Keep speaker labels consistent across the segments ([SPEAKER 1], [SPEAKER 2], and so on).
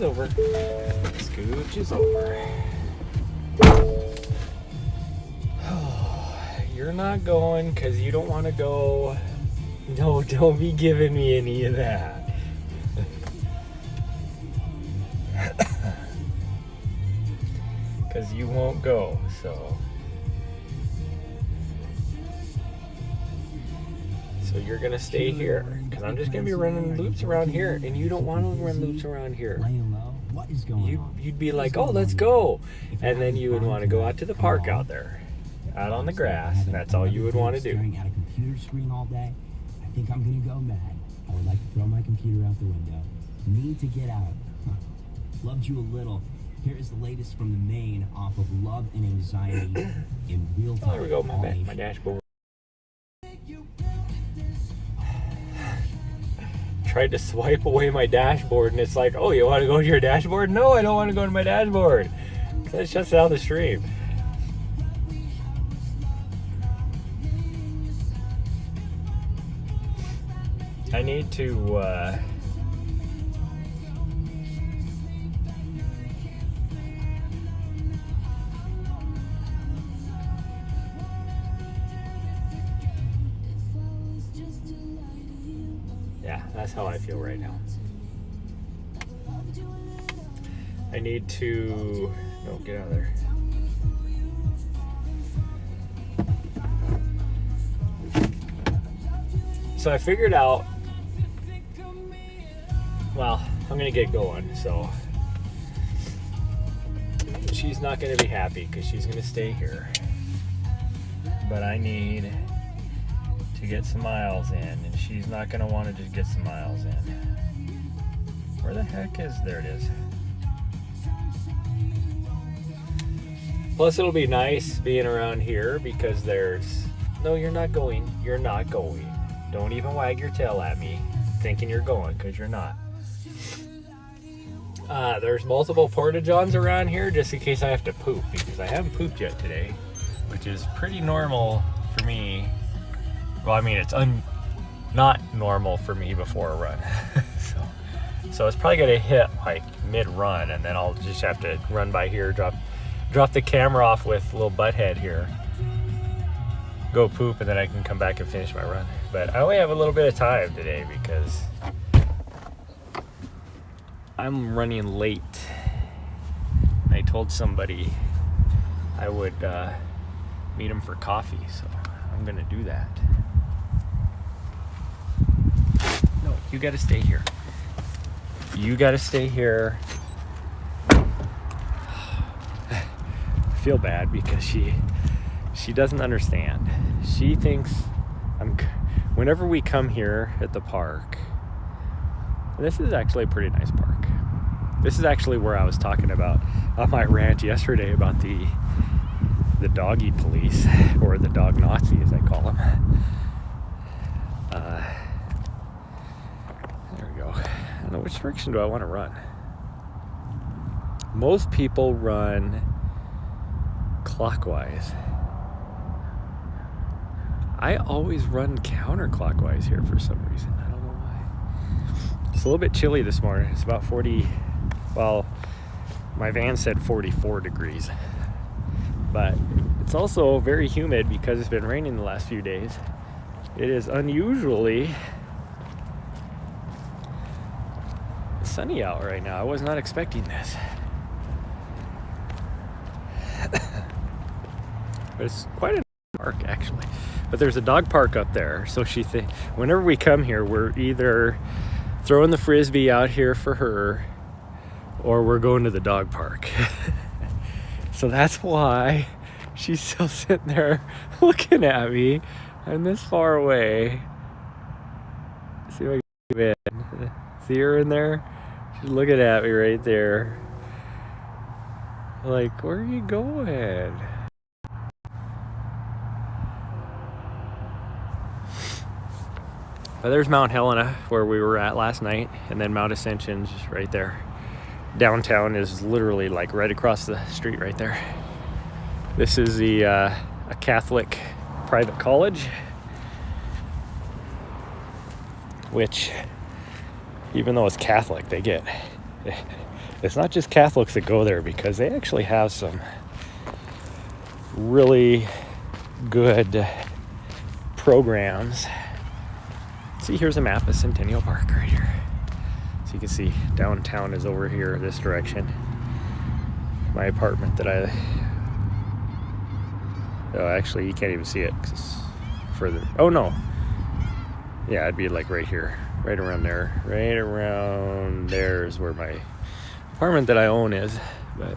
[SPEAKER 1] is over. Scooch is over. You're not going because you don't want to go. No, don't be giving me any of that. Because you won't go, so. So you're going to stay here. Because I'm just going to be running loops around here. And you don't want to run loops around here.
[SPEAKER 2] What is going on?
[SPEAKER 1] You'd be like, oh, let's go. And then you would want to go out to the park out there. Out on the grass. And that's all you would want to do.
[SPEAKER 2] Staring at a computer screen all day. I think I'm going to go mad. I would like to throw my computer out the window. Need to get out. Loved you a little. Here is the latest from the main off of Love and Anxiety in real time.
[SPEAKER 1] Oh, there we go, my dashboard. Tried to swipe away my dashboard, and it's like, oh, you want to go to your dashboard? No, I don't want to go to my dashboard. That shuts down the stream. I need to, yeah, that's how I feel right now. I need to, no, get out of there. So I figured out, well, I'm gonna get going, so she's not gonna be happy because she's gonna stay here. But I need to get some miles in, and she's not gonna want to just get some miles in. Where the heck is, there it is. Plus it'll be nice being around here because there's, no, you're not going, you're not going. Don't even wag your tail at me thinking you're going, because you're not. There's multiple porta-johns around here just in case I have to poop, because I haven't pooped yet today, which is pretty normal for me. Well, I mean, it's not normal for me before a run. so it's probably gonna hit like mid-run, and then I'll just have to run by here, drop the camera off with little butthead here, go poop, and then I can come back and finish my run. But I only have a little bit of time today because I'm running late. I told somebody I would meet him for coffee, so I'm gonna do that. No, you gotta stay here. You gotta stay here. I feel bad because she doesn't understand. She thinks whenever we come here at the park, this is actually a pretty nice park. This is actually where I was talking about on my rant yesterday about the doggy police, or the dog Nazi as I call them. There we go. I don't know, which direction do I want to run? Most people run clockwise. I always run counterclockwise here for some reason. I don't know why. It's a little bit chilly this morning. It's about 40, well, my van said 44 degrees. But it's also very humid because it's been raining the last few days. It is unusually sunny out right now. I was not expecting this. But it's quite a park actually. But there's a dog park up there, so whenever we come here, we're either throwing the frisbee out here for her, or we're going to the dog park. So that's why she's still sitting there looking at me. I'm this far away. See if I can get in. See her in there? She's looking at me right there. Like, where are you going? But there's Mount Helena, where we were at last night, and then Mount Ascension's just right there. Downtown is literally like right across the street right there. This is a Catholic private college, which, even though it's Catholic, they get it's not just Catholics that go there, because they actually have some really good programs. See, here's a map of Centennial Park right here. So you can see downtown is over here this direction. My apartment that oh, actually you can't even see it 'cause it's further. Oh no, yeah, it'd be like right here, right around there. Right around there is where my apartment that I own is. But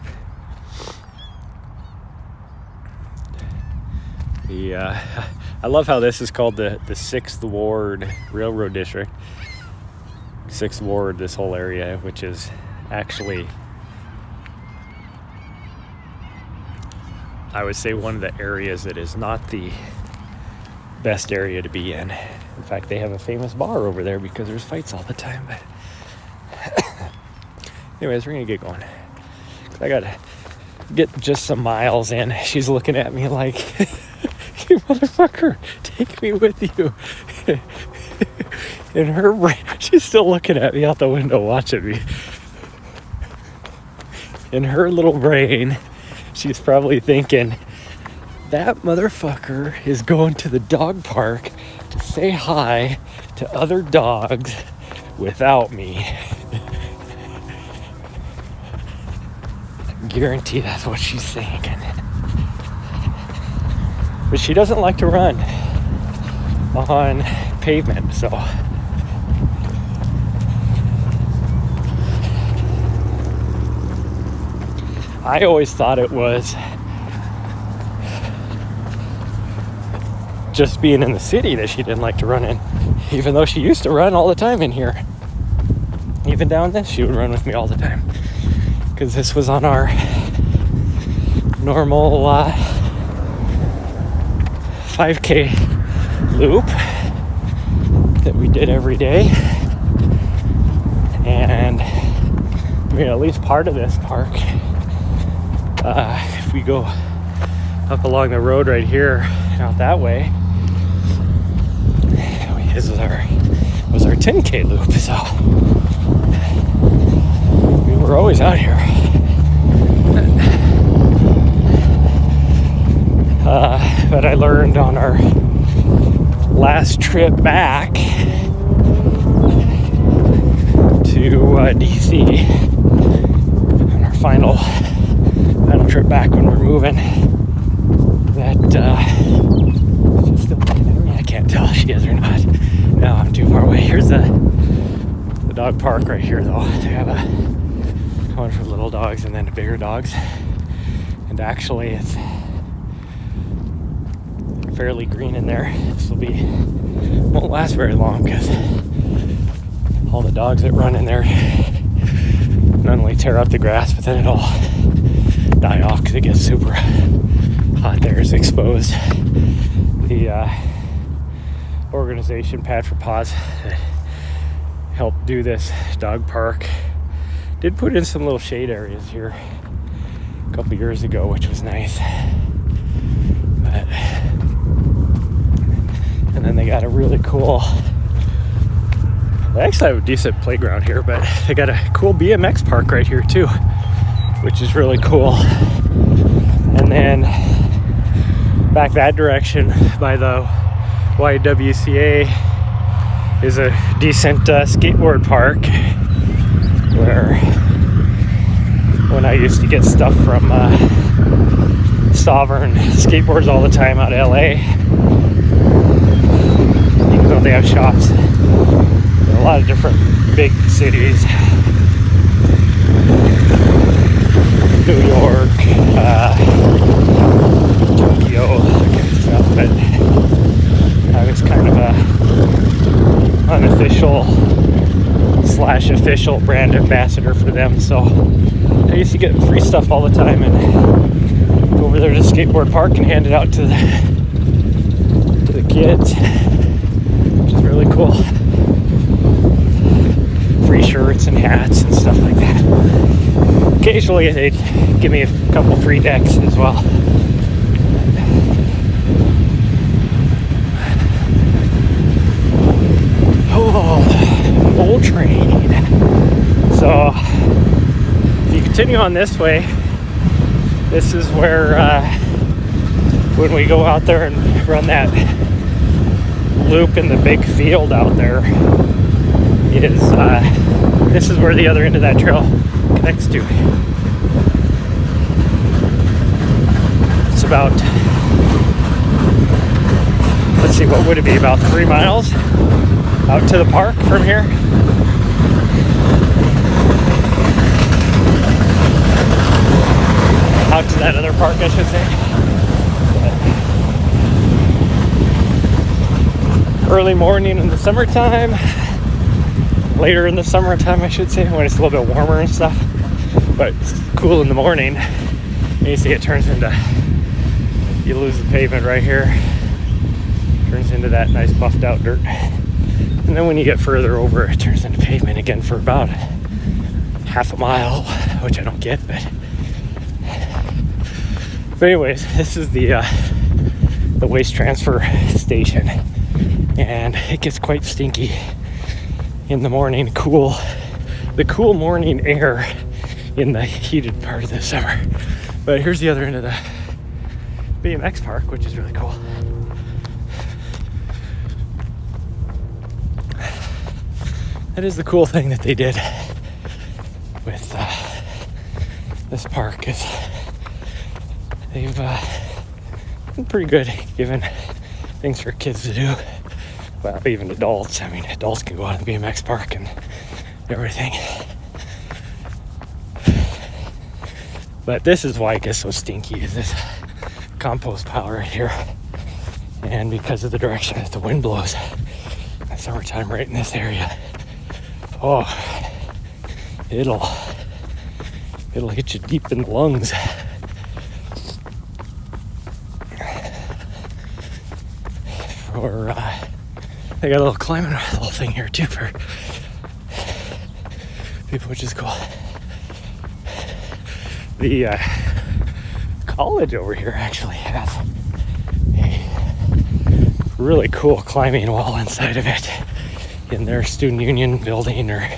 [SPEAKER 1] I love how this is called the 6th Ward Railroad District. 6th Ward, this whole area, which is actually, I would say, one of the areas that is not the best area to be in. In fact, they have a famous bar over there because there's fights all the time. But anyways, we're gonna get going. I gotta get just some miles in. She's looking at me like, you motherfucker, take me with you. In her brain, she's still looking at me out the window watching me. In her little brain, she's probably thinking, that motherfucker is going to the dog park to say hi to other dogs without me. I guarantee that's what she's thinking. But she doesn't like to run on pavement, so I always thought it was just being in the city that she didn't like to run in, even though she used to run all the time in here. Even down this, she would run with me all the time, because this was on our normal 5K loop that we did every day. And I mean, at least part of this park, if we go up along the road right here, out that way, this was our 10K loop. So we were always out here. But I learned on our last trip back to DC, on our final trip back when we're moving, that she's still looking at me. I can't tell if she is or not. No, I'm too far away. Here's the dog park right here, though. They have a one for little dogs and then the bigger dogs. And actually, it's fairly green in there. This won't last very long, because all the dogs that run in there not only tear up the grass, but then it'll die off because it gets super hot there. It's exposed. The organization Pad for Paws that helped do this dog park did put in some little shade areas here a couple years ago, which was nice. But and then they got a really cool, they actually have a decent playground here, but they got a cool BMX park right here too, which is really cool. And then back that direction by the YWCA is a decent skateboard park, where when I used to get stuff from Sovereign Skateboards all the time out of LA, even though they have shops in a lot of different big cities, New York, Tokyo, that kind of stuff. But I was kind of a unofficial / official brand ambassador for them, so I used to get free stuff all the time and go over there to the skateboard park and hand it out to the kids, which is really cool. Free shirts and hats and stuff like that. Occasionally they'd give me a couple free decks as well. Oh, old train. So continue on this way, this is where when we go out there and run that loop in the big field out there, is this is where the other end of that trail connects to. It's about, let's see, what would it be, about 3 miles out to the park from here. Out to that other park, I should say. Early morning in the summertime, later in the summertime, I should say, when it's a little bit warmer and stuff. But it's cool in the morning. And you see it turns into, you lose the pavement right here. Turns into that nice buffed out dirt. And then when you get further over, it turns into pavement again for about half a mile, which I don't get, but anyways, this is the waste transfer station, and it gets quite stinky in the morning. The cool morning air in the heated part of the summer. But here's the other end of the BMX park, which is really cool. That is the cool thing that they did with this park, is they've been pretty good giving things for kids to do. Well, even adults. I mean, adults can go out to the BMX park and everything. But this is why it gets so stinky, is this compost pile right here. And because of the direction that the wind blows in the summertime right in this area, oh, it'll hit you deep in the lungs. Or they got a little climbing little thing here too for people, which is cool. The college over here actually has a really cool climbing wall inside of it in their student union building, or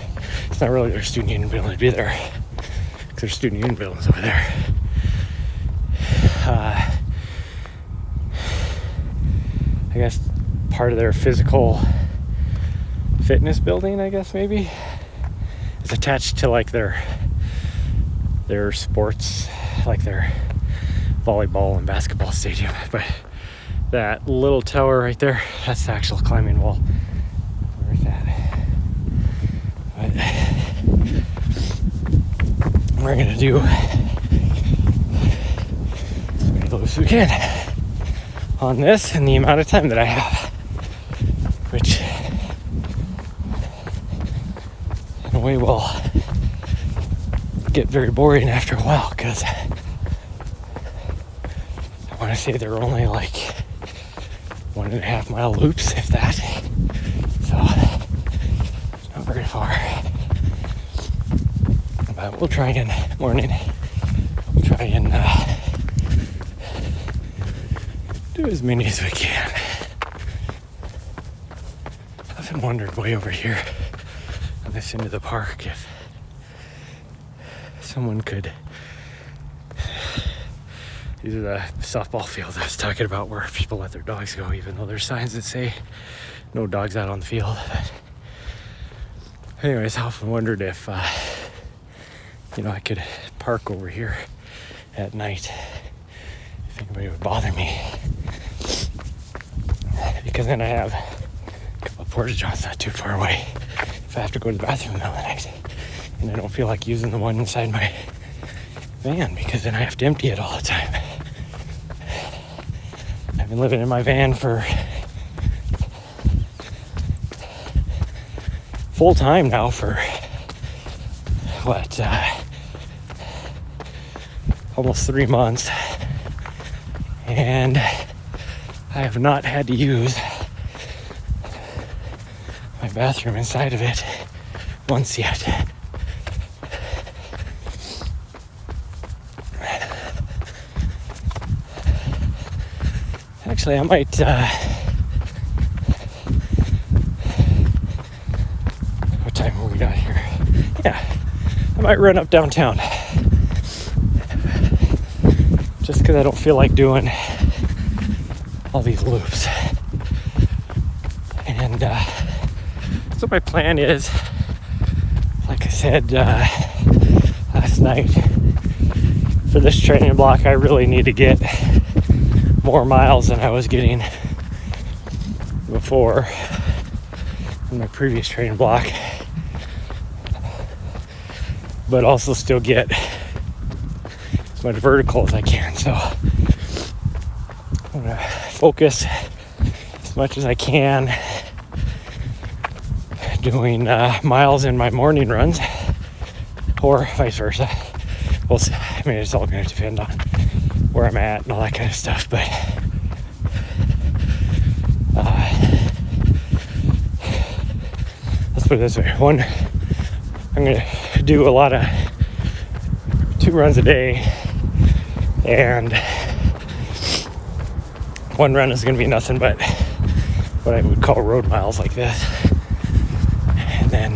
[SPEAKER 1] it's not really their student union building, it'd be there because their student union building's over there. I guess part of their physical fitness building, I guess maybe, is attached to like their sports, like their volleyball and basketball stadium. But that little tower right there, that's the actual climbing wall. Where's that? But we're gonna do as many of those as we can on this in the amount of time that I have, which in a way will get very boring after a while, because I want to say they're only like 1.5 mile loops, if that, so it's not very far. But we'll try again in the morning. We'll try and do as many as we can. I've been wondering way over here on this end of the park if someone could, these are the softball fields I was talking about where people let their dogs go, even though there's signs that say no dogs out on the field. But anyways, I often wondered if I could park over here at night if anybody would bother me, because then I have a couple of porta johns not too far away if I have to go to the bathroom in the middle of the night, and I don't feel like using the one inside my van, because then I have to empty it all the time. I've been living in my van for full time now for almost 3 months, and I have not had to use my bathroom inside of it once yet. Actually, I might what time have we got here? Yeah, I might run up downtown because I don't feel like doing all these loops. And so my plan is, like I said last night, for this training block, I really need to get more miles than I was getting before in my previous training block, but also still get as much vertical as I can. So I'm gonna focus as much as I can doing miles in my morning runs, or vice versa. Well, I mean, it's all going to depend on where I'm at and all that kind of stuff, but let's put it this way. One, I'm going to do a lot of 2 runs a day, and one run is going to be nothing but what I would call road miles, like this. And then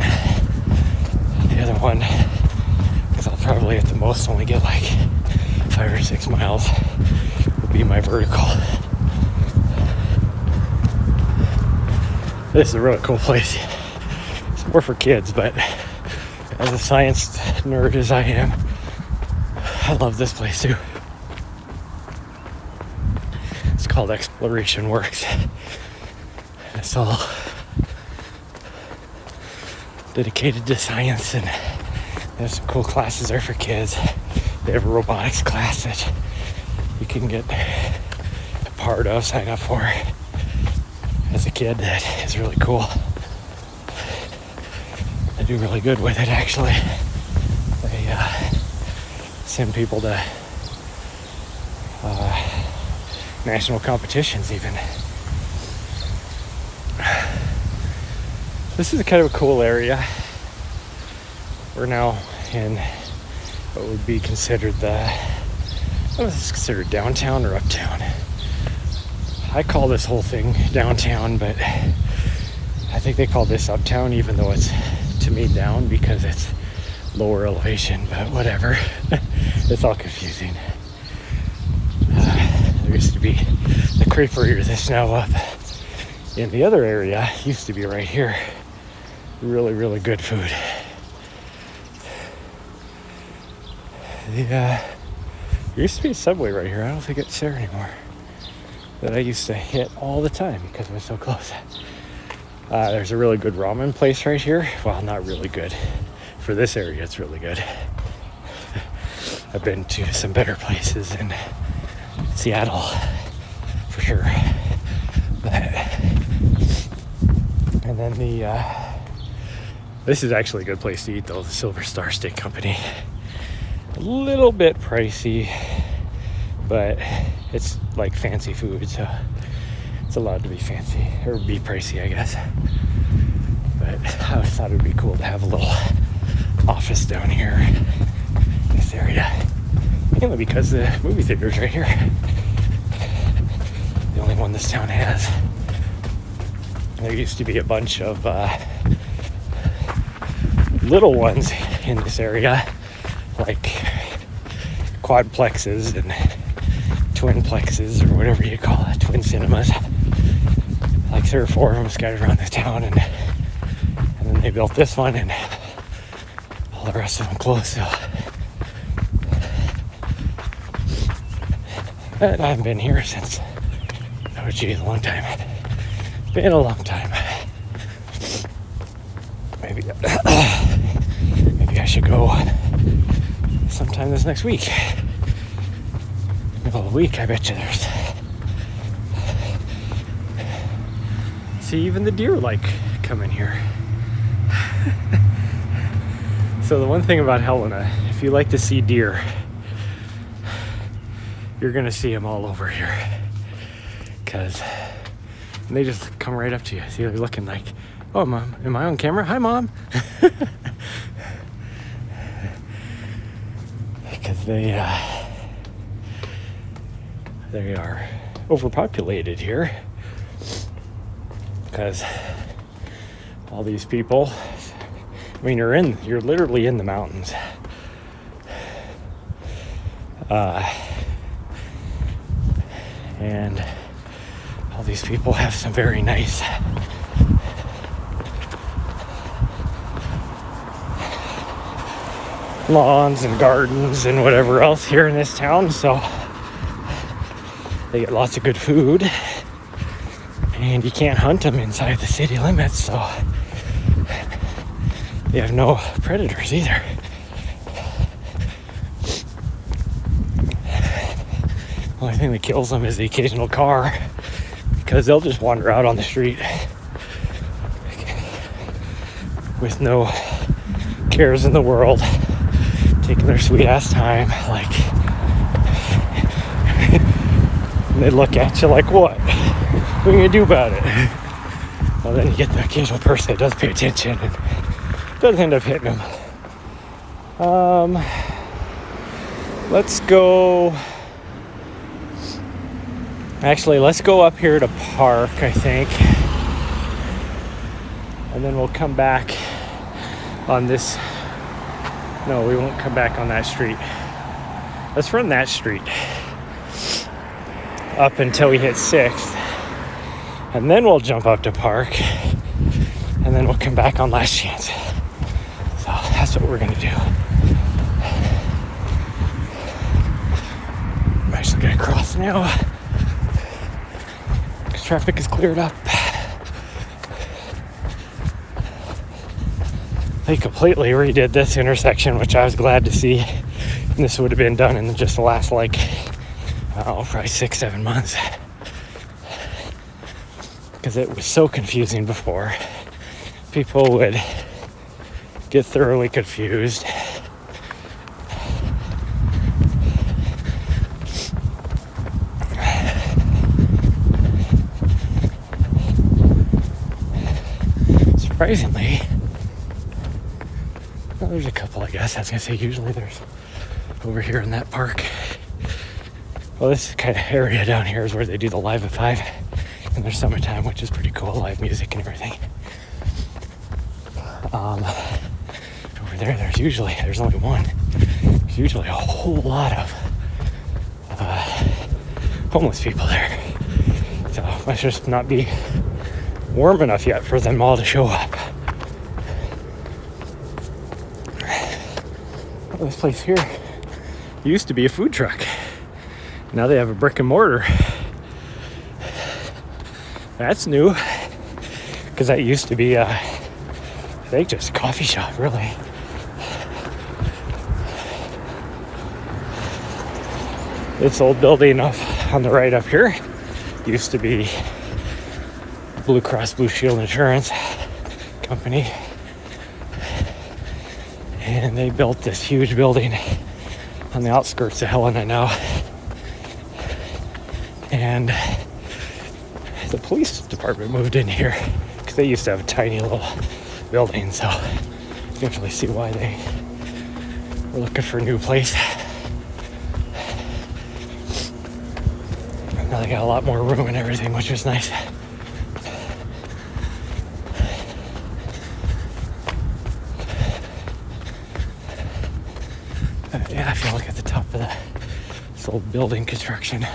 [SPEAKER 1] the other one, I'll probably at the most only get like 5 or 6 miles, will be my vertical. This is a really cool place. It's more for kids, but as a science nerd as I am, I love this place too. It's called Exploration Works. It's all dedicated to science, and there's some cool classes there for kids. They have a robotics class that you can get a part of, sign up for as a kid. That is really cool. They do really good with it, actually. They send people to national competitions even. This is kind of a cool area. We're now in what would be considered what is this considered, downtown or uptown? I call this whole thing downtown, but I think they call this uptown, even though it's, to me, down because it's lower elevation, but whatever. It's all confusing. There used to be the creeper of the snow up in the other area, used to be right here. Really, really good food. There used to be a Subway right here. I don't think it's there anymore. That I used to hit all the time because it was so close. There's a really good ramen place right here. Well, not really good. For this area, it's really good. I've been to some better places in Seattle, for sure. And then this is actually a good place to eat, though. The Silver Star Steak Company. A little bit pricey, but it's like fancy food, so it's allowed to be fancy, or be pricey, I guess. But I thought it would be cool to have a little office down here in this area, mainly because the movie theater is right here. The only one this town has. There used to be a bunch of little ones in this area, like quadplexes and twinplexes, or whatever you call it, twin cinemas. Like 3 or 4 of them scattered around the town, and then they built this one, and all the rest of them closed. So, but I haven't been here since, oh geez, a long time. Been a long time. Maybe I should go sometime this next week. Middle of the week, I bet you there's. See, even the deer like coming here. So the one thing about Helena, if you like to see deer, you're gonna see them all over here. Because they just come right up to you. See, they're looking like, oh, Mom, am I on camera? Hi, Mom. Because they are overpopulated here. Because all these people, I mean, you're literally in the mountains. And all these people have some very nice lawns and gardens and whatever else here in this town, so they get lots of good food, and you can't hunt them inside the city limits, so they have no predators either. The only thing that kills them is the occasional car, because they'll just wander out on the street with no cares in the world, taking their sweet ass time, like, and they look at you like, what are you gonna do about it? Well, then you get the occasional person that does pay attention and does end up hitting them. Let's go up here to Park, I think, and then we'll come back on this. No, we won't come back on that street. Let's run that street up until we hit 6th, and then we'll jump up to Park, and then we'll come back on Last Chance. So that's what we're gonna do. I'm actually gonna cross now because traffic is cleared up. They completely redid this intersection, which I was glad to see. And this would have been done in just the last, like, probably 6-7 months. Because it was so confusing before. People would get thoroughly confused. Surprisingly, well, there's a couple, I guess. I was gonna say, usually there's over here in that park. Well, this kind of area down here is where they do the Live at 5 in their summertime, which is pretty cool, live music and everything. Over there, there's only one. There's usually a whole lot of homeless people there. So it must just not be warm enough yet for them all to show up. Well, this place here used to be a food truck. Now they have a brick and mortar. That's new, because that used to be, I think, just a coffee shop, really. This old building up on the right up here used to be Blue Cross Blue Shield Insurance Company. And they built this huge building on the outskirts of Helena now. And the police department moved in here because they used to have a tiny little building, so you can really see why they were looking for a new place. Now they got a lot more room and everything, which was nice. Yeah, if you look at the top of this old building construction,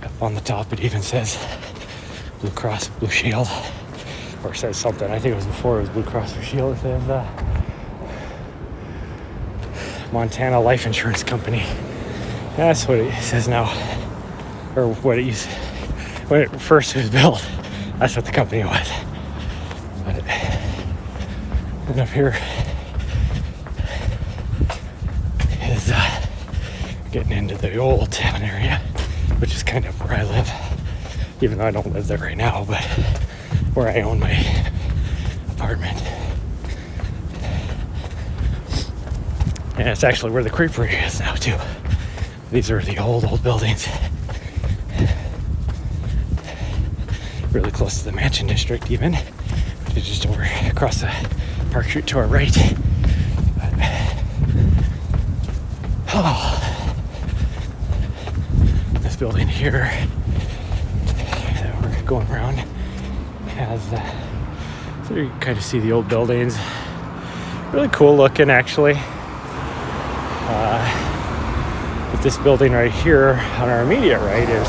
[SPEAKER 1] up on the top it even says Blue Cross Blue Shield, or it says something. I think it was before it was Blue Cross Blue Shield. It says Montana Life Insurance Company. That's what it says now, or what it used when it first was built. That's what the company was. But then up here is getting into the old town area, which is kind of where I live, even though I don't live there right now, but where I own my apartment. And it's actually where the creepery is now too. These are the old buildings, really close to the Mansion District even, which is just over across the Park Street to our right. This building here that we're going around has, so you can kind of see the old buildings. Really cool looking, actually. But this building right here on our immediate right is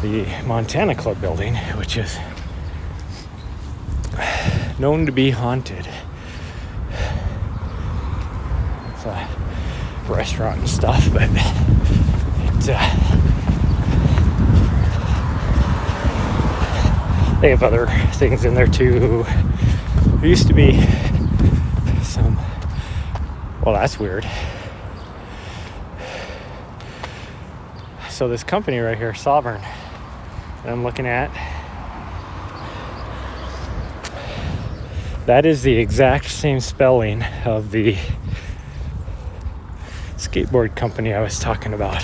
[SPEAKER 1] the Montana Club building, which is known to be haunted. It's a restaurant and stuff, but they have other things in there too. There used to be some, well, that's weird. So this company right here, Sovereign, that I'm looking at, that is the exact same spelling of the skateboard company I was talking about,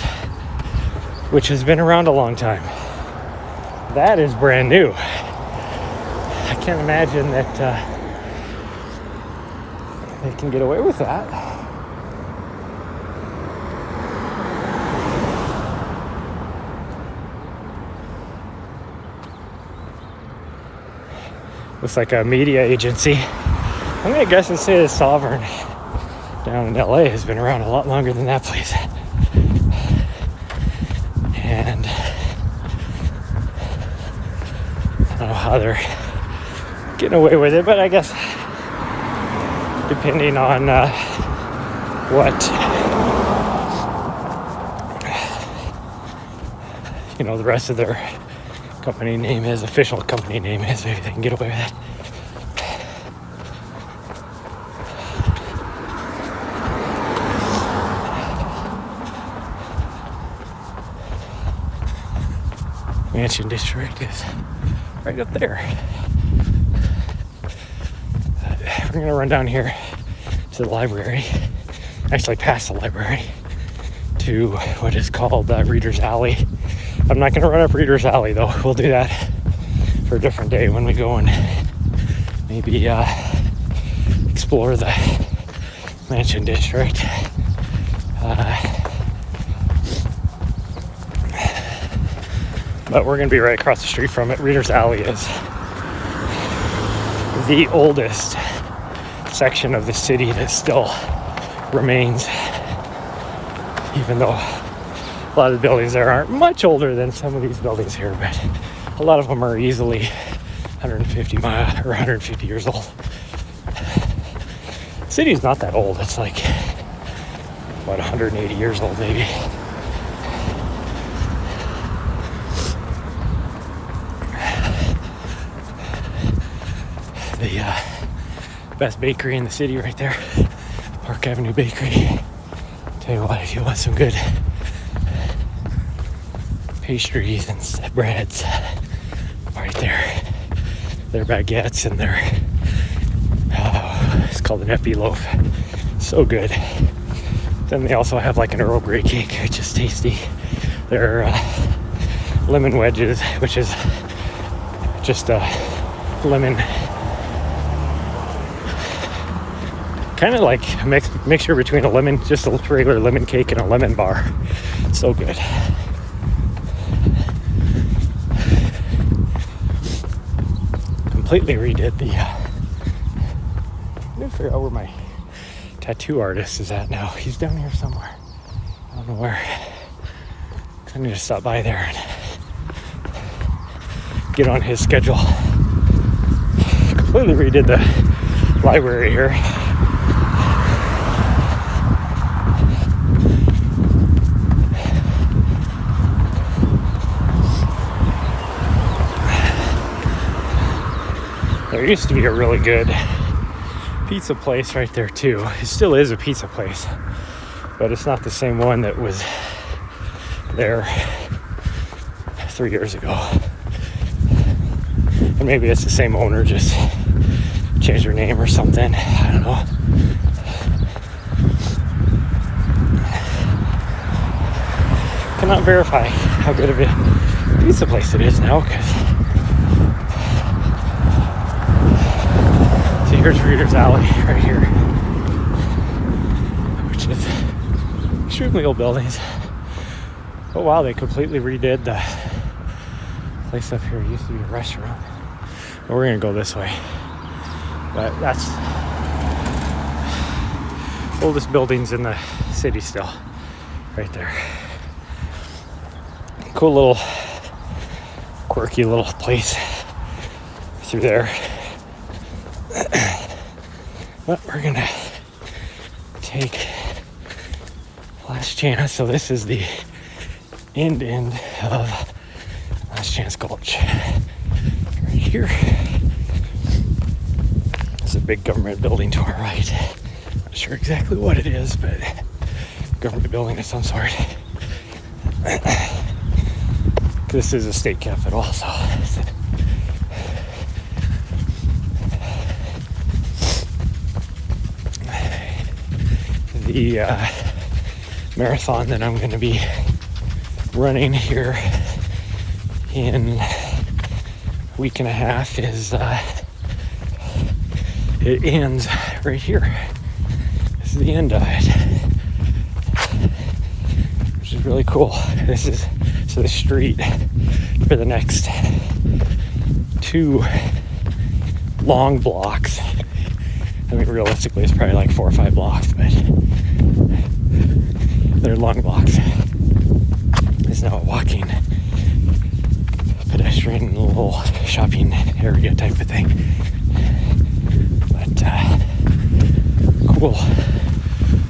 [SPEAKER 1] which has been around a long time. That is brand new. I can't imagine that they can get away with that. Looks like a media agency. I'm gonna guess and say the Sovereign down in LA has been around a lot longer than that place. And I don't know how they're getting away with it, but I guess depending on what, you know, the rest of their company name is, official company name is, maybe they can get away with it. Mansion District is right up there. We're gonna run down here to the library, actually past the library, to what is called Reader's Alley. I'm not gonna run up Reader's Alley though. We'll do that for a different day when we go and maybe explore the Mansion District. But we're going to be right across the street from it. Reader's Alley is the oldest section of the city that still remains, even though a lot of the buildings there aren't much older than some of these buildings here, but a lot of them are easily 150 years old. The city's not that old. It's like, what, 180 years old maybe. The best bakery in the city right there, Park Avenue Bakery. Tell you what, if you want some good pastries and breads, right there. Their baguettes and their, it's called an epi loaf. So good. Then they also have like an Earl Grey cake, which is tasty. Their lemon wedges, which is just a lemon, kind of like a mixture between a lemon, just a regular lemon cake and a lemon bar. So good. Completely redid the I need to figure out where my tattoo artist is at now. He's down here somewhere. I don't know where. I need to stop by there and get on his schedule. Completely redid the library here. There used to be a really good pizza place right there too. It still is a pizza place, but it's not the same one that was there 3 years ago. And maybe it's the same owner, just changed their name or something. I don't know. Cannot verify how good of a pizza place it is now, because here's Reader's Alley right here, which is extremely old buildings. Oh wow, they completely redid the place up here. It used to be a restaurant. But we're gonna go this way. But that's oldest buildings in the city still, right there. Cool little quirky little place through there. But we're gonna take Last Chance. So this is the end of Last Chance Gulch. Right here. It's a big government building to our right. Not sure exactly what it is, but government building of some sort. This is a state capital, so the marathon that I'm going to be running here in a week and a half is it ends right here. This is the end of it, which is really cool. This is the street for the next 2 long blocks. I mean, realistically, it's probably like 4 or 5 blocks, but they're long blocks. It's now a walking, pedestrian, little shopping area type of thing. But cool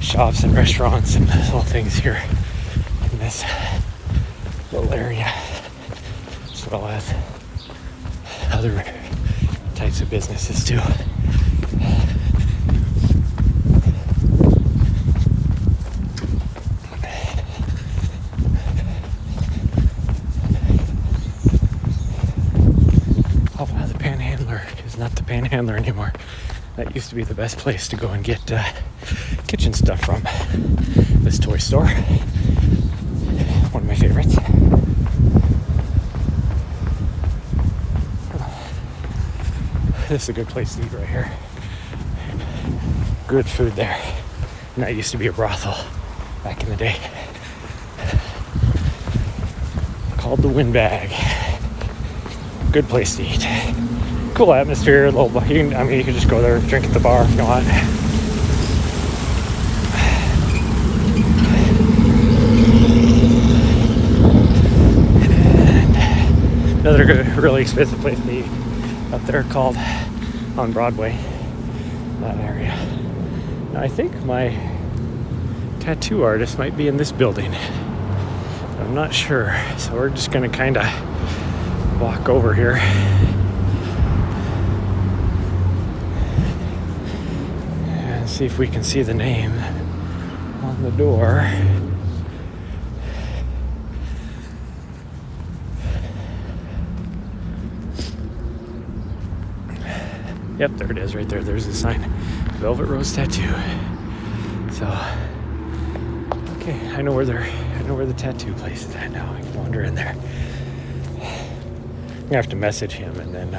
[SPEAKER 1] shops and restaurants and little things here in this little area, as well as other types of businesses too. Oh wow, the Panhandler is not the Panhandler anymore. That used to be the best place to go and get kitchen stuff from. This toy store, one of my favorites. This is a good place to eat right here. Good food there. And that used to be a brothel back in the day. Called the Windbag. Good place to eat. Cool atmosphere, a little. You can just go there, drink at the bar if you want. And another good, really expensive place to eat up there called on Broadway, that area. Now, I think my tattoo artist might be in this building. I'm not sure, so we're just gonna kind of walk over here. And see if we can see the name on the door. Yep, there it is right there. There's the sign. Velvet Rose Tattoo. So, okay, I know where the tattoo place is at now. I can wander in there. I'm gonna have to message him and then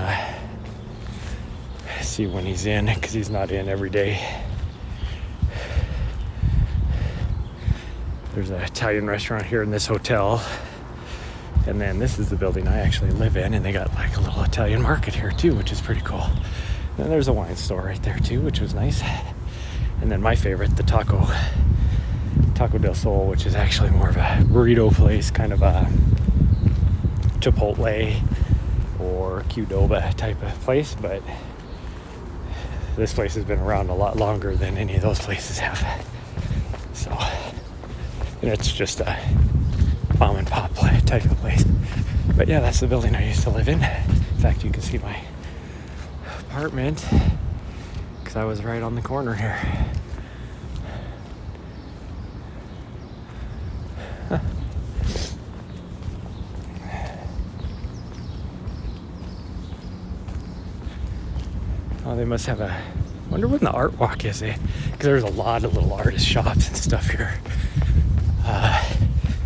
[SPEAKER 1] see when he's in, because he's not in every day. There's an Italian restaurant here in this hotel. And then this is the building I actually live in, and they got like a little Italian market here too, which is pretty cool. And there's a wine store right there too, which was nice. And then my favorite, the Taco del Sol, which is actually more of a burrito place, kind of a Chipotle or Qdoba type of place. But this place has been around a lot longer than any of those places have. So, and it's just a mom and pop type of place. But yeah, that's the building I used to live in. In fact, you can see my apartment because I was right on the corner here. Huh. Oh, they must have a. Wonder when the art walk is, eh? Because there's a lot of little artist shops and stuff here.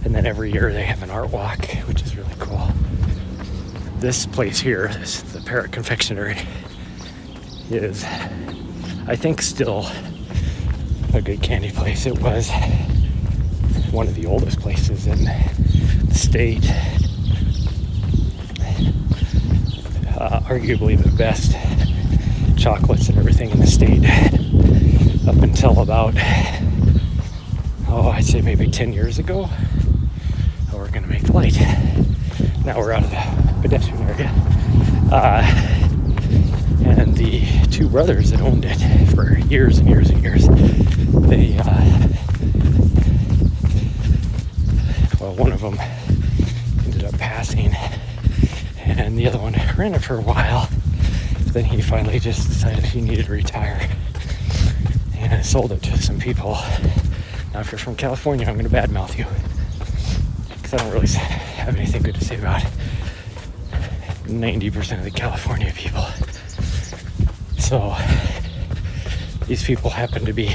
[SPEAKER 1] And then every year they have an art walk, which is really cool. This place here, the Parrot Confectionary, is, I think, still a good candy place. It was one of the oldest places in the state. Arguably the best chocolates and everything in the state up until about, I'd say maybe 10 years ago. We're gonna make the light. Now we're out of the pedestrian area. And the two brothers that owned it for years and years and years, they, well, one of them ended up passing, and the other one ran it for a while. But then he finally just decided he needed to retire and sold it to some people. Now, if you're from California, I'm going to badmouth you because I don't really have anything good to say about 90% of the California people. So these people happen to be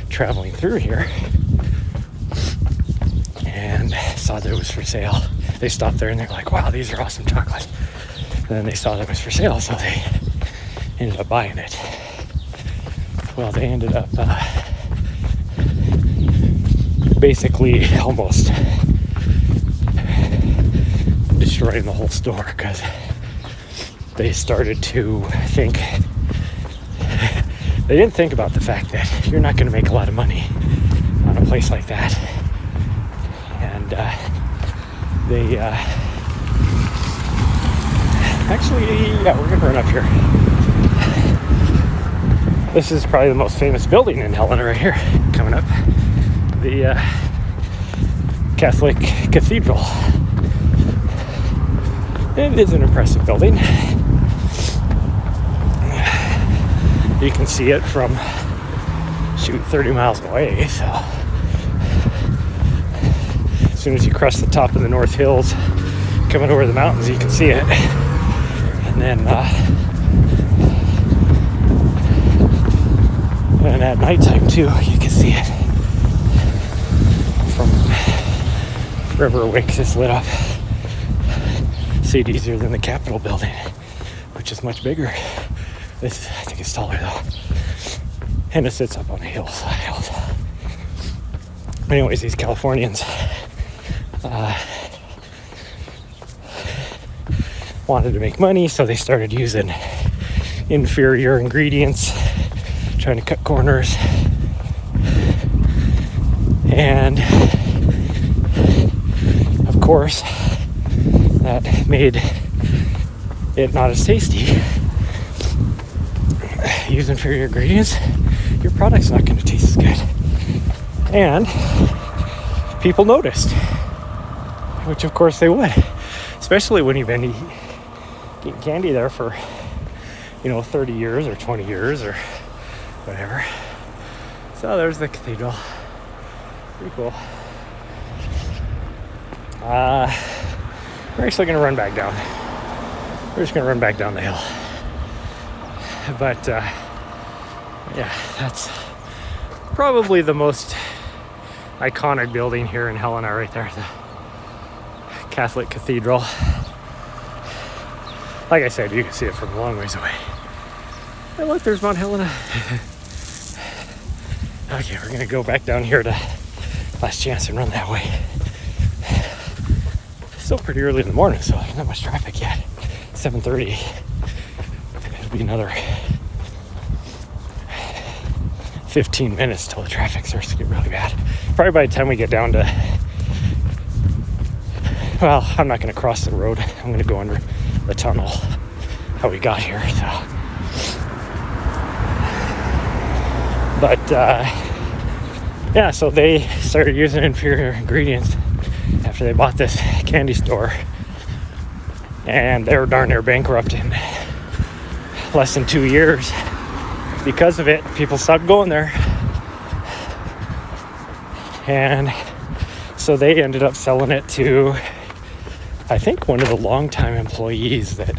[SPEAKER 1] traveling through here and saw that it was for sale. They stopped there and they're like, wow, these are awesome chocolates. And then they saw that it was for sale, so they ended up buying it. Well, they ended up basically almost destroying the whole store because they started to think, they didn't think about the fact that you're not going to make a lot of money on a place like that. And they actually, yeah, we're going to run up here. This is probably the most famous building in Helena right here, coming up. The Catholic Cathedral. It is an impressive building. You can see it from, 30 miles away, so as soon as you cross the top of the North Hills, coming over the mountains, you can see it. And then and at nighttime too, you can see it. From wherever it wakes, it's lit up. See it easier than the Capitol building, which is much bigger. This, I think, it's taller though, and it sits up on a hillside. Anyways, these Californians wanted to make money, so they started using inferior ingredients, trying to cut corners, and of course that made it not as tasty. Use inferior ingredients, your product's not going to taste as good. And people noticed, which of course they would, especially when you've been eating candy there for 30 years or 20 years or whatever. So there's the cathedral. Pretty cool. We're actually going to run back down. We're just going to run back down the hill. But yeah, that's probably the most iconic building here in Helena right there, the Catholic Cathedral. Like I said, you can see it from a long ways away. And look, there's Mount Helena. Okay, we're gonna go back down here to Last Chance and run that way. It's still pretty early in the morning, so there's not much traffic yet. 7:30. It'll be another 15 minutes till the traffic starts to get really bad. Probably by the time we get down to, well, I'm not going to cross the road. I'm going to go under the tunnel how we got here. So. But yeah, so they started using inferior ingredients after they bought this candy store, and they were darn near bankrupt in less than 2 years. Because of it, people stopped going there. And so they ended up selling it to, I think, one of the longtime employees that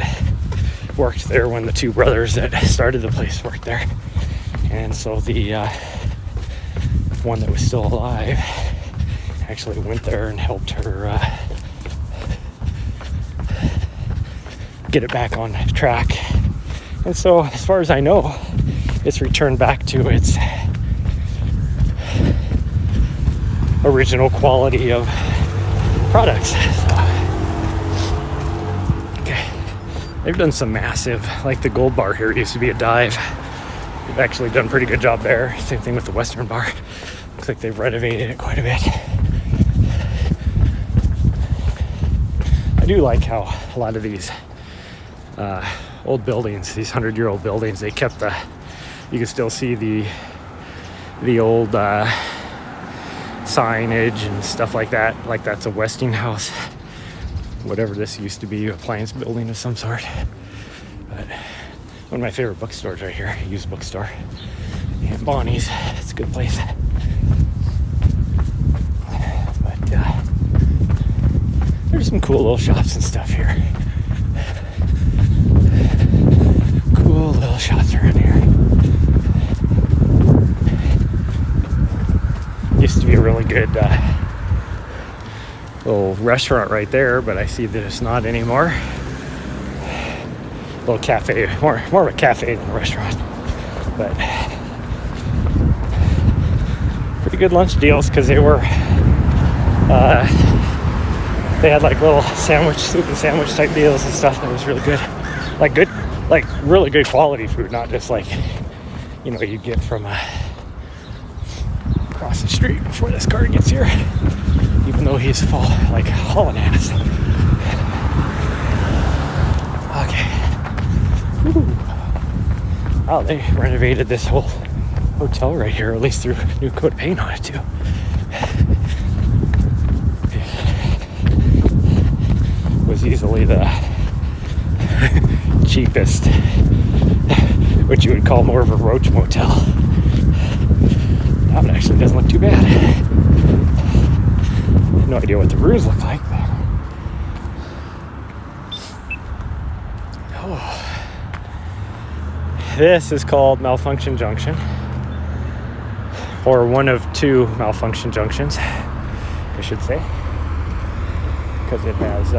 [SPEAKER 1] worked there when the two brothers that started the place worked there. And so the one that was still alive actually went there and helped her get it back on track. And so, as far as I know, it's returned back to its original quality of products. So, okay, they've done some massive, like the Gold Bar here used to be a dive. They've actually done a pretty good job there. Same thing with the Western Bar. Looks like they've renovated it quite a bit. I do like how a lot of these old buildings, these 100-year-old buildings, they kept you can still see the old signage and stuff like that. Like that's a Westinghouse, whatever this used to be, appliance building of some sort. But one of my favorite bookstores right here, a used bookstore. Aunt Bonnie's, it's a good place. But there's some cool little shops and stuff here. Cool little shops around here. Used to be a really good little restaurant right there, but I see that it's not anymore. Little cafe, more of a cafe than a restaurant. But pretty good lunch deals because they were they had like little soup and sandwich type deals and stuff that was really good. Like really good quality food, not just like, you know, you get from across the street before this car gets here, even though he's full, like hauling ass. Okay. Woo. Oh, they renovated this whole hotel right here, at least threw a new coat of paint on it too. Was easily the cheapest, what you would call more of a roach motel. That one actually doesn't look too bad. No idea what the rooms look like. Oh. This is called Malfunction Junction, or one of two Malfunction Junctions, I should say, because it has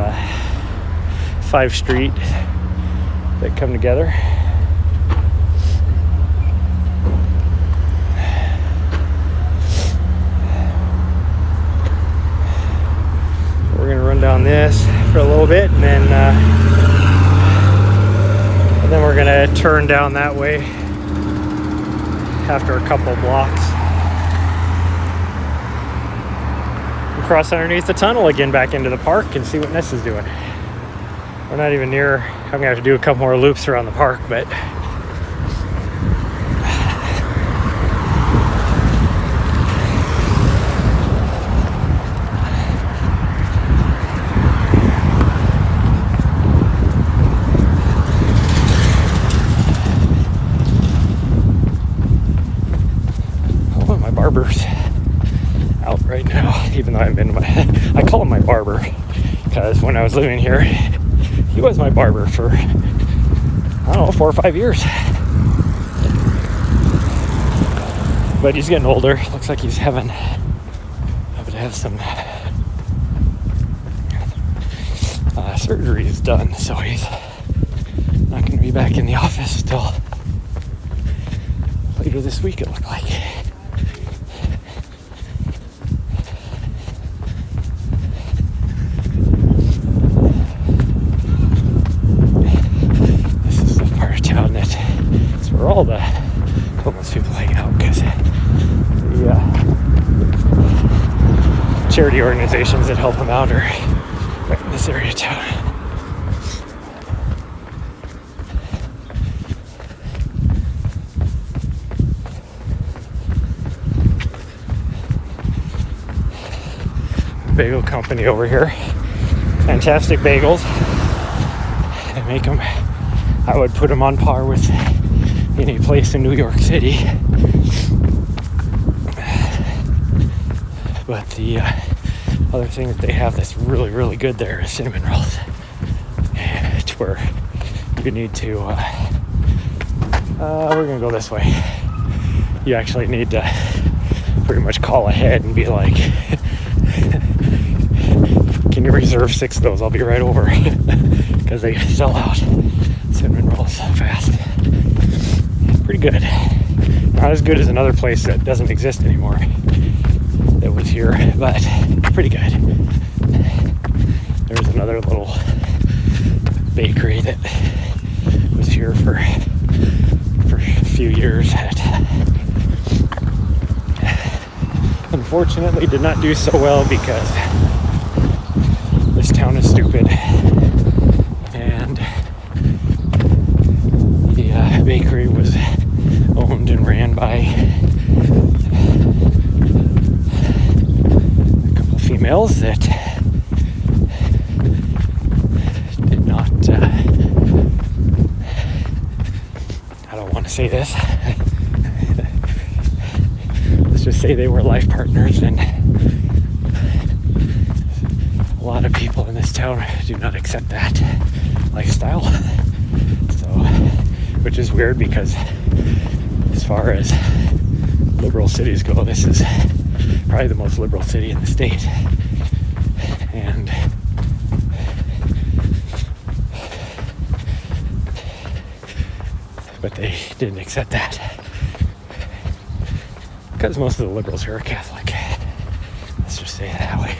[SPEAKER 1] 5 streets that come together. We're gonna run down this for a little bit, and then we're gonna turn down that way after a couple blocks. Cross underneath the tunnel again back into the park and see what Ness is doing. We're not even near. I'm gonna have to do a couple more loops around the park, but barber's out right now, even though I've been I call him my barber because when I was living here, he was my barber for, I don't know, 4 or 5 years. But he's getting older. Looks like he's having to have some surgeries done, so he's not going to be back in the office till later this week, it looked like. All the homeless people hang out because the charity organizations that help them out are right in this area of town. Bagel company over here. Fantastic bagels. They make them, I would put them on par with any place in New York City. But the other thing that they have that's really, really good there is cinnamon rolls. It's where you need to, we're gonna go this way. You actually need to pretty much call ahead and be like, can you reserve 6 of those? I'll be right over. Because they sell out cinnamon rolls so fast. Pretty good. Not as good as another place that doesn't exist anymore that was here, but pretty good. There's another little bakery that was here for a few years that unfortunately did not do so well because this town is stupid. say this. Let's just say they were life partners, and a lot of people in this town do not accept that lifestyle. So, which is weird because as far as liberal cities go, this is probably the most liberal city in the state. And but they didn't accept that because most of the liberals here are Catholic. Let's just say it that way.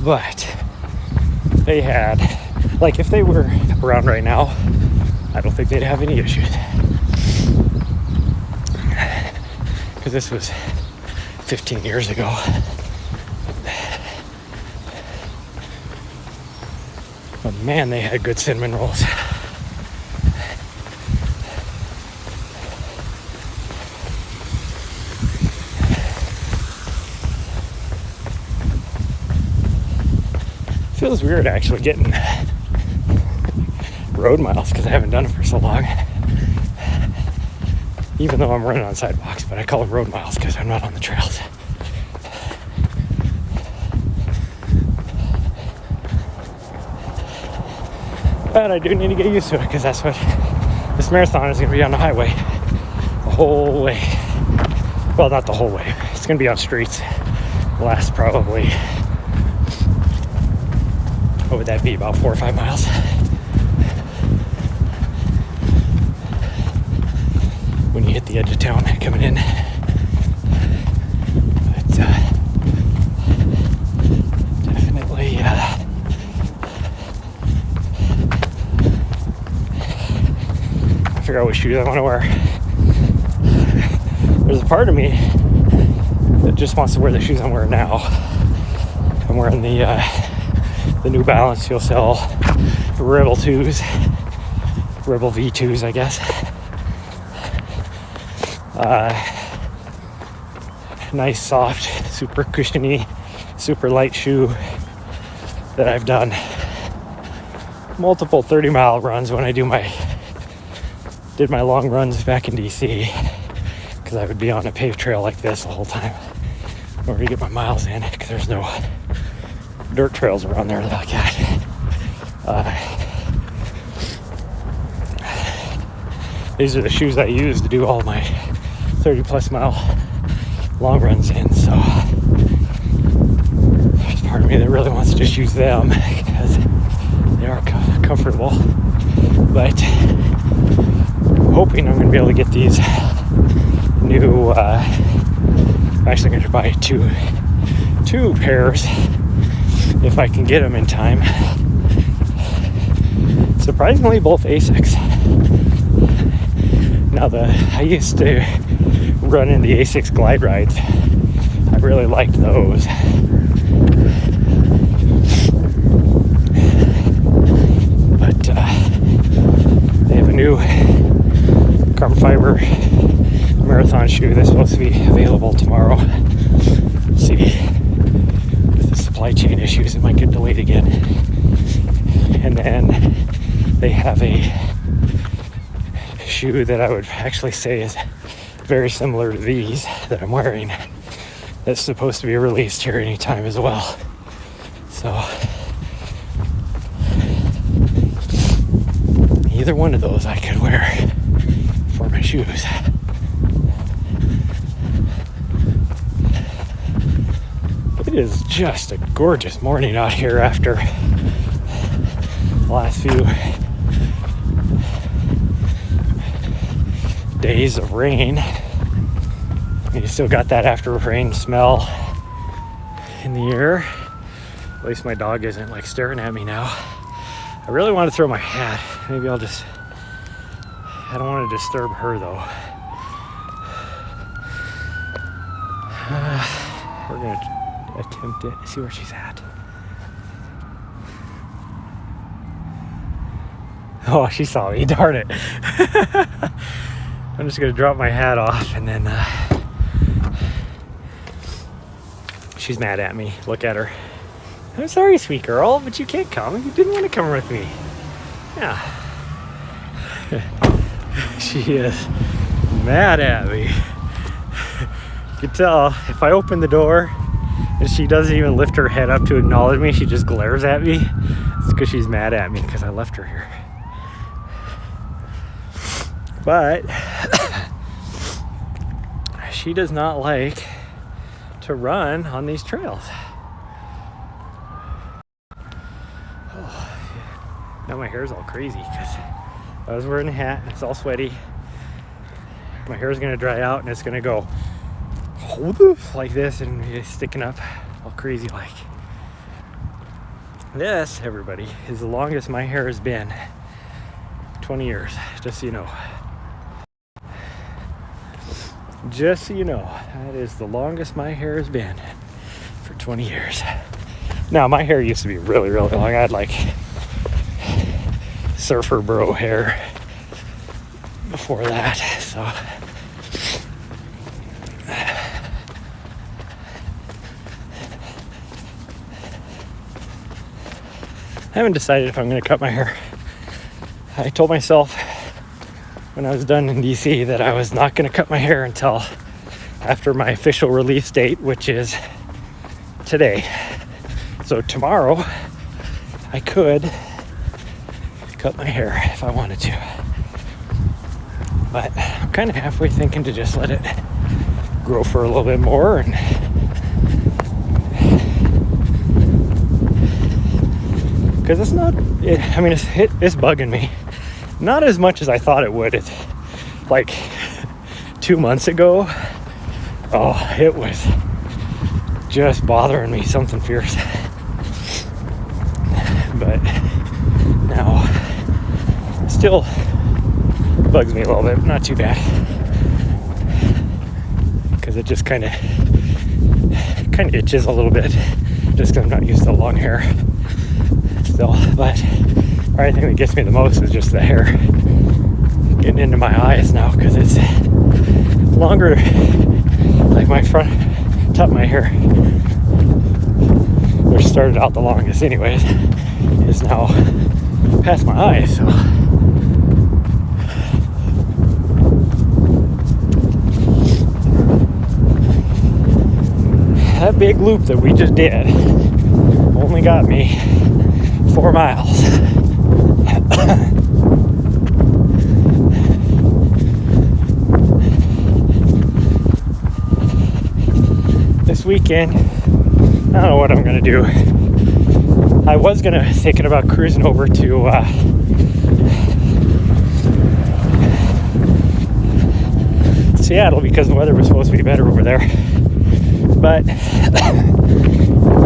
[SPEAKER 1] But they had, like, if they were around right now, I don't think they'd have any issues. Because this was 15 years ago. But man, they had good cinnamon rolls. Feels weird actually getting road miles because I haven't done it for so long. Even though I'm running on sidewalks, but I call them road miles because I'm not on the trails. But I do need to get used to it because that's what this marathon is going to be, on the highway the whole way. Well, not the whole way. It's going to be on streets. Last probably, what would that be, about 4 or 5 miles? When you hit the edge of town coming in. But definitely figure out what shoes I want to wear. There's a part of me that just wants to wear the shoes I'm wearing now. I'm wearing the New Balance You'll Sell Rebel 2s, Rebel V2s, I guess. Nice, soft, super cushiony, super light shoe that I've done multiple 30-mile runs when I did my long runs back in DC, because I would be on a paved trail like this the whole time in order to get my miles in, because there's no dirt trails around there like that. These are the shoes I use to do all my 30-plus mile long runs in, so there's part of me that really wants to just use them because they are comfortable. But I'm hoping I'm going to be able to get these new, I'm actually going to buy two pairs if I can get them in time. Surprisingly, both Asics. Now, I used to run in the Asics glide rides. I really liked those. But they have a new carbon fiber marathon shoe that's supposed to be available tomorrow. Let's see, with the supply chain issues, it might get delayed again. And then they have a shoe that I would actually say is very similar to these that I'm wearing, that's supposed to be released here anytime as well. So either one of those I could wear for my shoes. It is just a gorgeous morning out here after the last few days of rain. You still got that after rain smell in the air. At least my dog isn't like staring at me now. I really want to throw my hat. Maybe I don't want to disturb her though. We're gonna attempt it, see where she's at. Oh, she saw me, darn it. I'm just gonna drop my hat off and then she's mad at me. Look at her. I'm sorry, sweet girl, but you can't come. You didn't want to come with me. Yeah. She is mad at me. You can tell if I open the door and she doesn't even lift her head up to acknowledge me, she just glares at me. It's because she's mad at me because I left her here. But she does not like to run on these trails. Oh, now my hair's all crazy because I was wearing a hat and it's all sweaty. My hair's gonna dry out and it's gonna go like this and it's sticking up all crazy like. This, everybody, is the longest my hair has been. 20 years, just so you know. Just so you know, that is the longest my hair has been for 20 years. Now, my hair used to be really, really long. I had like surfer bro hair before that, so. I haven't decided if I'm going to cut my hair. I told myself when I was done in DC that I was not going to cut my hair until after my official release date, which is today. So tomorrow I could cut my hair if I wanted to. But I'm kind of halfway thinking to just let it grow for a little bit more and because it's not, it's bugging me. Not as much as I thought it would. It's like 2 months ago. Oh, it was just bothering me, something fierce. But now, still bugs me a little bit, not too bad. Because it just kind of itches a little bit, just because I'm not used to long hair. Still, but the thing that gets me the most is just the hair getting into my eyes now because it's longer, like my front top of my hair, which started out the longest anyways, is now past my eyes. So that big loop that we just did only got me 4 miles. This weekend, I don't know what I'm gonna do. I was thinking about cruising over to Seattle because the weather was supposed to be better over there. But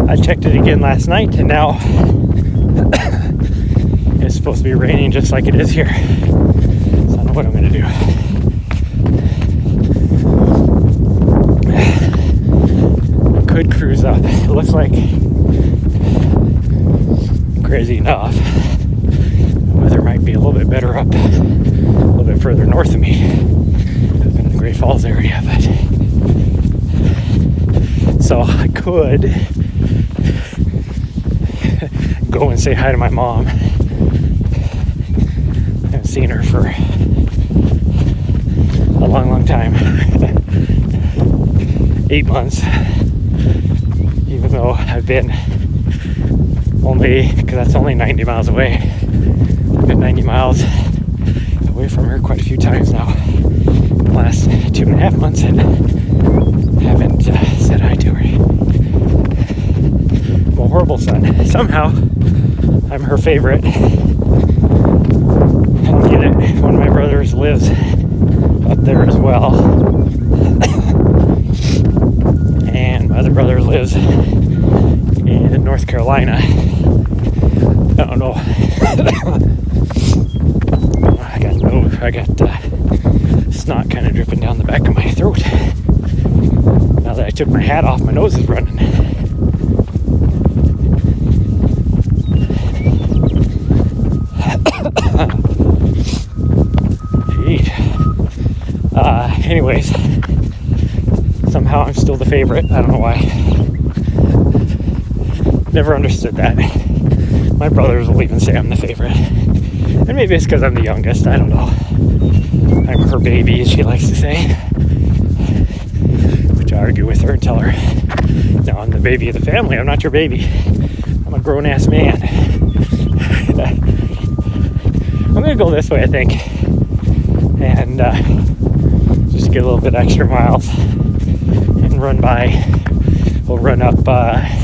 [SPEAKER 1] I checked it again last night and now it's supposed to be raining just like it is here. So I don't know what I'm going to do. Could cruise up. It looks like, crazy enough, the weather might be a little bit better up, a little bit further north of me, up in the Great Falls area. But so I could go and say hi to my mom. I haven't seen her for a long, long time. 8 months. Even though I've been because that's only 90 miles away. I've been 90 miles away from her quite a few times now. The last 2.5 months and haven't said hi to her. I'm a horrible son. Somehow, I'm her favorite. I don't get it. One of my brothers lives up there as well. And my other brother lives in North Carolina. I don't know. I got snot kind of dripping down the back of my throat. Now that I took my hat off, my nose is running. Anyways, somehow I'm still the favorite. I don't know why. Never understood that. My brothers will even say I'm the favorite. And maybe it's because I'm the youngest. I don't know. I'm her baby, as she likes to say. Which I argue with her and tell her, no, I'm the baby of the family. I'm not your baby. I'm a grown-ass man. I'm going to go this way, I think. And just get a little bit extra miles. And run by. We'll run up, I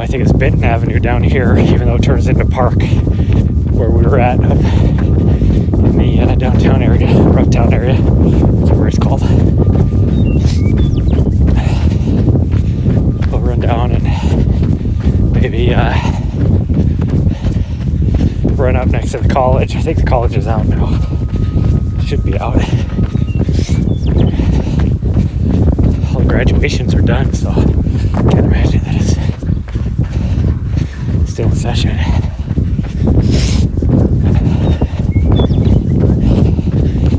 [SPEAKER 1] think it's Benton Avenue down here, even though it turns into Park, where we were at, up in the downtown area, or uptown area, whatever it's called. We'll run down and maybe run up next to the college. I think the college is out now. Should be out. All the graduations are done, so I can't imagine that it's still in session.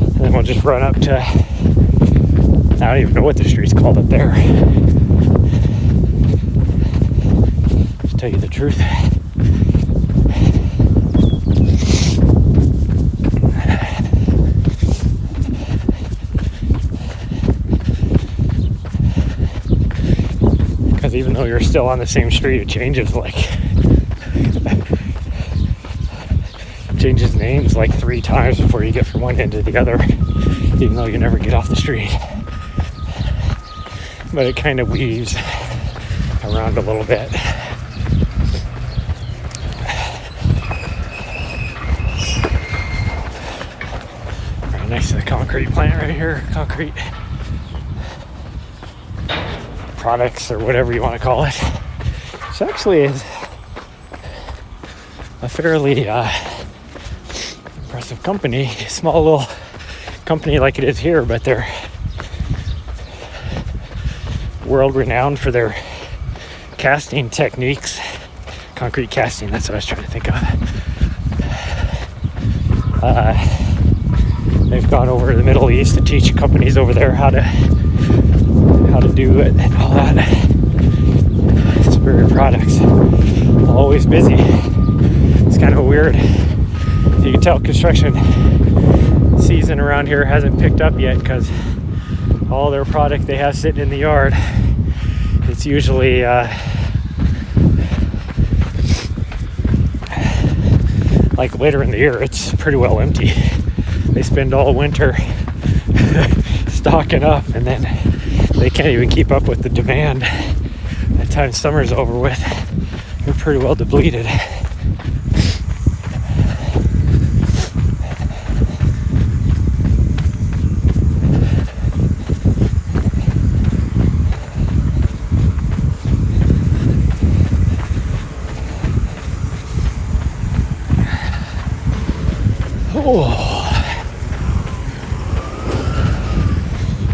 [SPEAKER 1] And then we'll just run up to, I don't even know what the street's called up there. To tell you the truth. Because even though you're still on the same street, it changes changes names like 3 times before you get from one end to the other, even though you never get off the street. But it kind of weaves around a little bit. Right next to the concrete plant right here, concrete products or whatever you want to call it. Which actually is a fairly impressive company, small little company like it is here, but they're world renowned for their casting techniques. Concrete casting, that's what I was trying to think of. They've gone over to the Middle East to teach companies over there how to do it and all that. Superior products. Always busy. It's kind of weird. You can tell construction season around here hasn't picked up yet because all their product they have sitting in the yard, it's usually like later in the year, it's pretty well empty. They spend all winter stocking up, and then they can't even keep up with the demand. By the time summer's over with, they're pretty well depleted.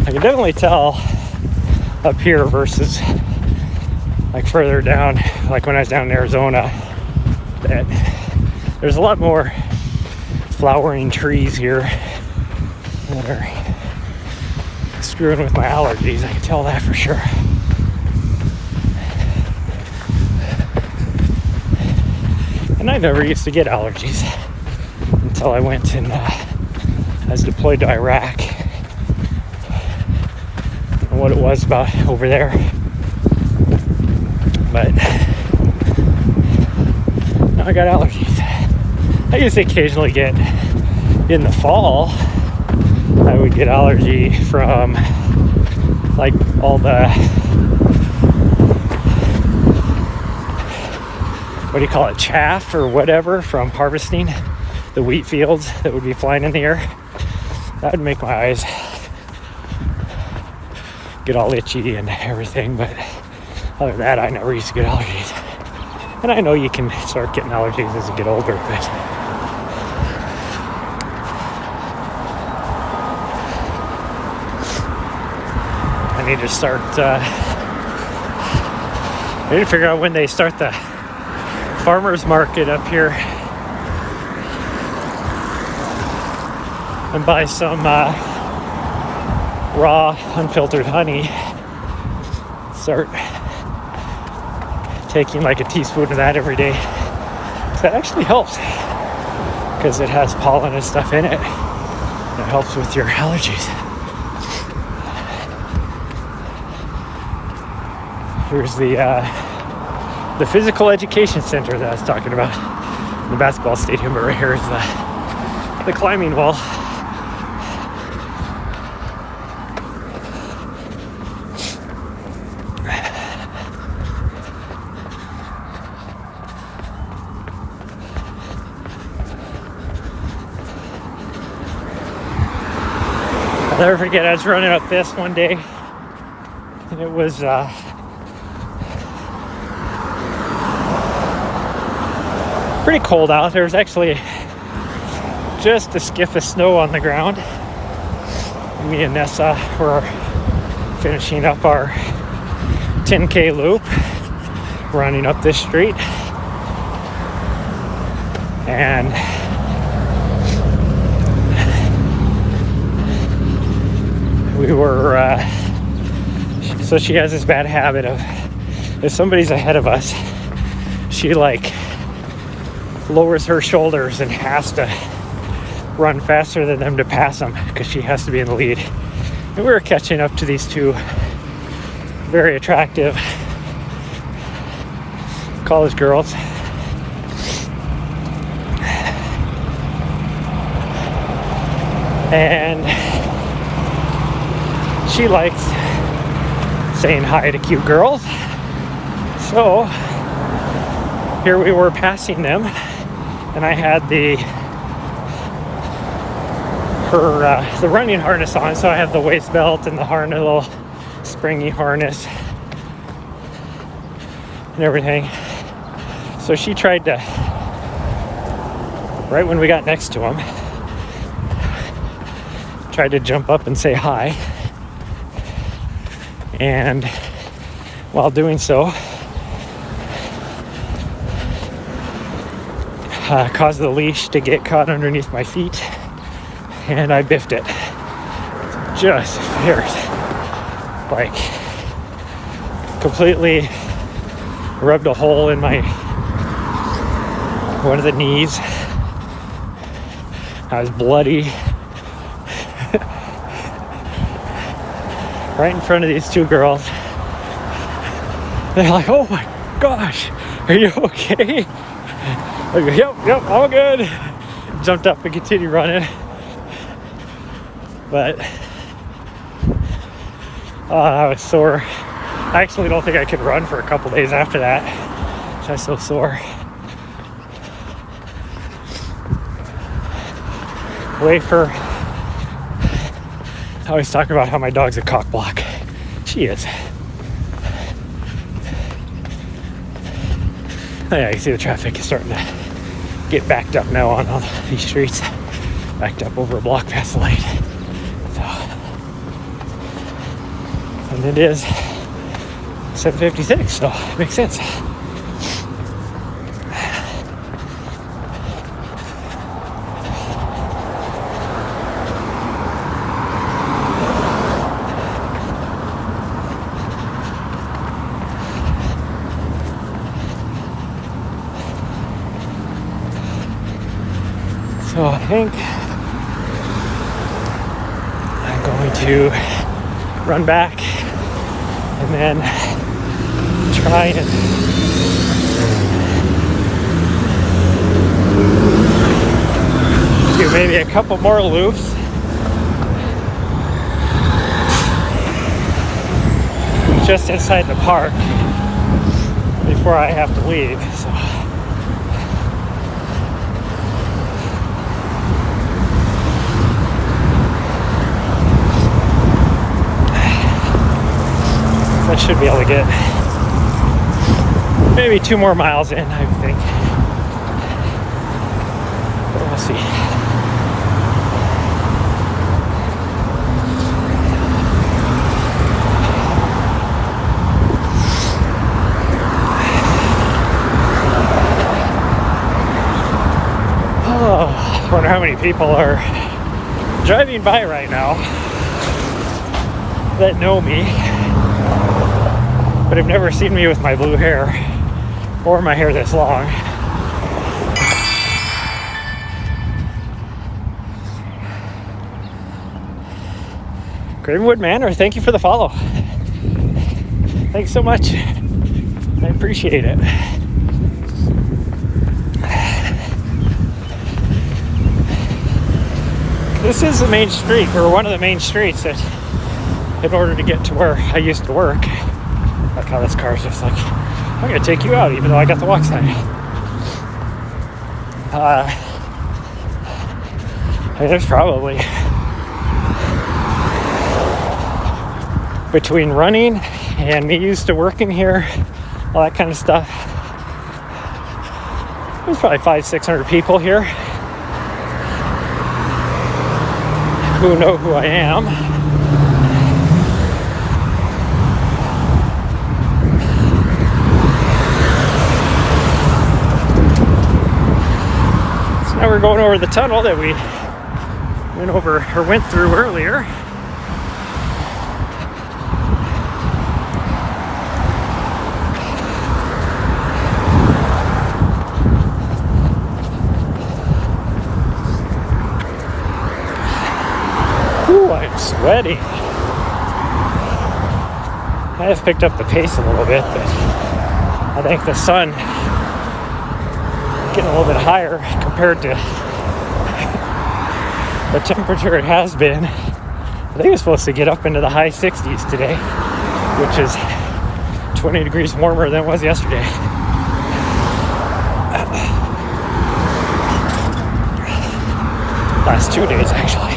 [SPEAKER 1] I can definitely tell up here versus like further down, like when I was down in Arizona, that there's a lot more flowering trees here that are screwing with my allergies. I can tell that for sure. And I never used to get allergies until I went and I was deployed to Iraq. And what it was about over there. But now I got allergies. I used to occasionally get, in the fall, I would get allergy from like all the, what do you call it, chaff or whatever from harvesting the wheat fields that would be flying in the air. That would make my eyes get all itchy and everything, but other than that, I never used to get allergies. And I know you can start getting allergies as you get older, but I need to start, I need to figure out when they start the farmer's market up here and buy some raw, unfiltered honey. Start taking like a teaspoon of that every day. That actually helps because it has pollen and stuff in it. It helps with your allergies. Here's the physical education center that I was talking about, the basketball stadium, but right here is the climbing wall. I'll never forget, I was running up this one day, and it was pretty cold out. There was actually just a skiff of snow on the ground. Me and Nessa were finishing up our 10K loop, running up this street, and we were so she has this bad habit of, if somebody's ahead of us, she like lowers her shoulders and has to run faster than them to pass them because she has to be in the lead. And we were catching up to these two very attractive college girls. And she likes saying hi to cute girls. So here we were passing them, and I had the running harness on, so I have the waist belt and the harness, little springy harness and everything. So she tried to, right when we got next to him, tried to jump up and say hi, and while doing so, caused the leash to get caught underneath my feet, and I biffed it. Just fierce. Like, completely rubbed a hole in one of the knees. I was bloody. Right in front of these two girls. They're like, "Oh my gosh, are you okay?" I go, yep, I'm good. Jumped up and continued running. But I was sore. I actually don't think I could run for a couple days after that. I was so sore. Wafer. I always talk about how my dog's a cock block. She is. Oh yeah, you see the traffic is starting to get backed up now on these streets. Backed up over a block past the light. So, and it is 7:56, so it makes sense. So I think I'm going to run back and then try and do maybe a couple more loops. Just inside the park before I have to leave. So I should be able to get maybe 2 more miles in, I think. But we'll see. Oh, I wonder how many people are driving by right now that know me, but have never seen me with my blue hair or my hair this long. Gravenwood Manor, thank you for the follow. Thanks so much. I appreciate it. This is the main street, or one of the main streets that, in order to get to where I used to work, like how this car's just like, I'm gonna take you out even though I got the walk sign. There's probably, between running and me used to working here, all that kind of stuff, there's probably 500-600 people here who know who I am. So now we're going over the tunnel that we went through earlier. I'm sweaty. I have picked up the pace a little bit, but I think the sun getting a little bit higher compared to the temperature it has been. I think it's supposed to get up into the high 60s today, which is 20 degrees warmer than it was yesterday. Last 2 days, actually.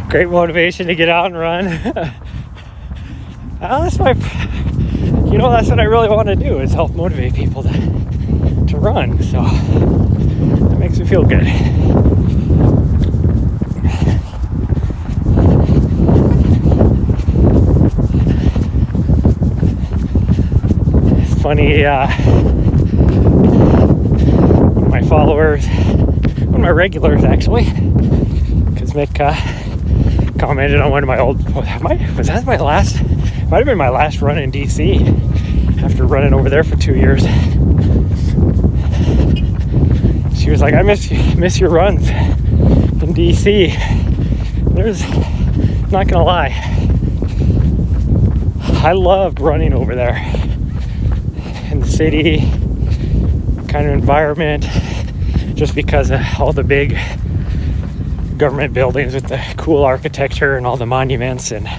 [SPEAKER 1] Great motivation to get out and run. That's what I really want to do, is help motivate people to run. So that makes me feel good. It's funny, one of my followers, one of my regulars actually, because Mick commented on one of my old, might have been my last run in DC after running over there for 2 years. She was like, I miss your runs in DC. Not gonna lie, I loved running over there in the city kind of environment, just because of all the big government buildings with the cool architecture and all the monuments and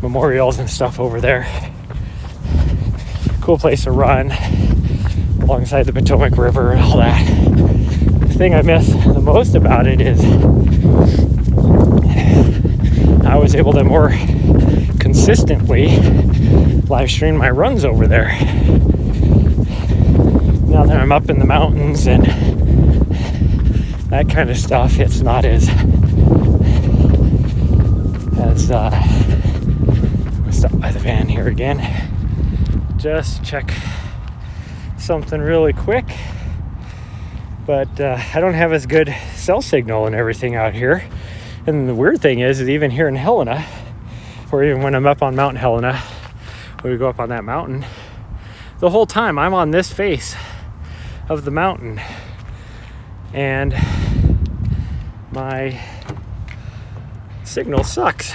[SPEAKER 1] memorials and stuff over there. Cool place to run alongside the Potomac River and all that. The thing I miss the most about it is I was able to more consistently live stream my runs over there. Now that I'm up in the mountains and that kind of stuff, it's not as I'll stop by the van here again. Just check something really quick. But I don't have as good cell signal and everything out here. And the weird thing is even here in Helena, or even when I'm up on Mount Helena, when we go up on that mountain, the whole time I'm on this face of the mountain. And my signal sucks.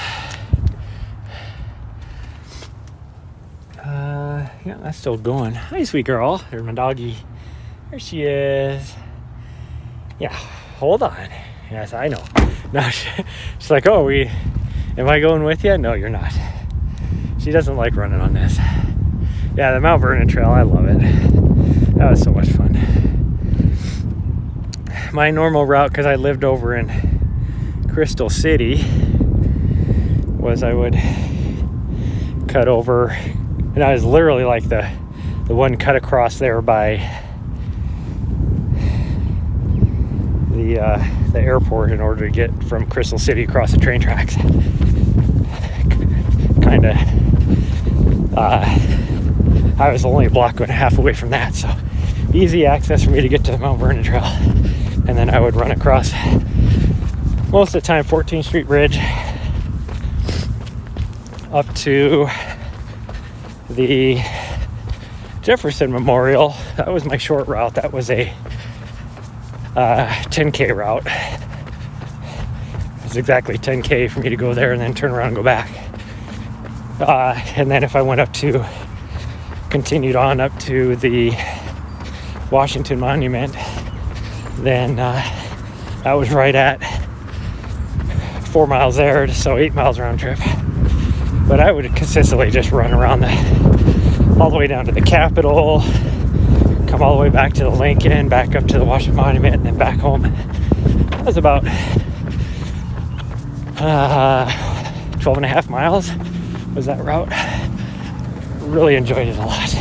[SPEAKER 1] Yeah, that's still going. Hi, sweet girl. There's my doggy. There she is. Yeah, hold on. Yes, I know. No, she's like, oh, am I going with you? No, you're not. She doesn't like running on this. Yeah, the Mount Vernon Trail, I love it. That was so much fun. My normal route, because I lived over in Crystal City, was I would cut over, and I was literally like the one cut across there by the airport in order to get from Crystal City across the train tracks. Kind of, I was only a block and a half away from that, so easy access for me to get to the Mount Vernon Trail. And then I would run across, most of the time, 14th Street Bridge up to the Jefferson Memorial. That was my short route. That was a 10K route. It was exactly 10K for me to go there and then turn around and go back. And then if I went continued on up to the Washington Monument, then I was right at 4 miles there, so 8 miles round trip. But I would consistently just run around all the way down to the Capitol, come all the way back to the Lincoln, back up to the Washington Monument, and then back home. That was about 12 and a half miles was that route. Really enjoyed it a lot.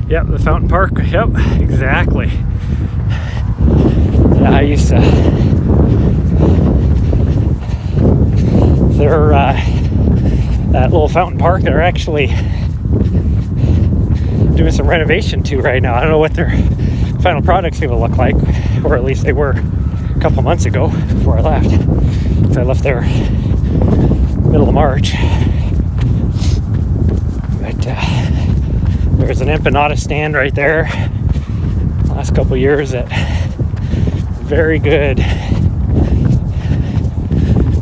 [SPEAKER 1] Yep, the Fountain Park. Yep, exactly. Yeah, I used to. That little Fountain Park, they're actually doing some renovation to right now. I don't know what their final product's going to look like, or at least they were a couple months ago before I left. So I left there middle of March. But there's an empanada stand right there. Last couple years at very good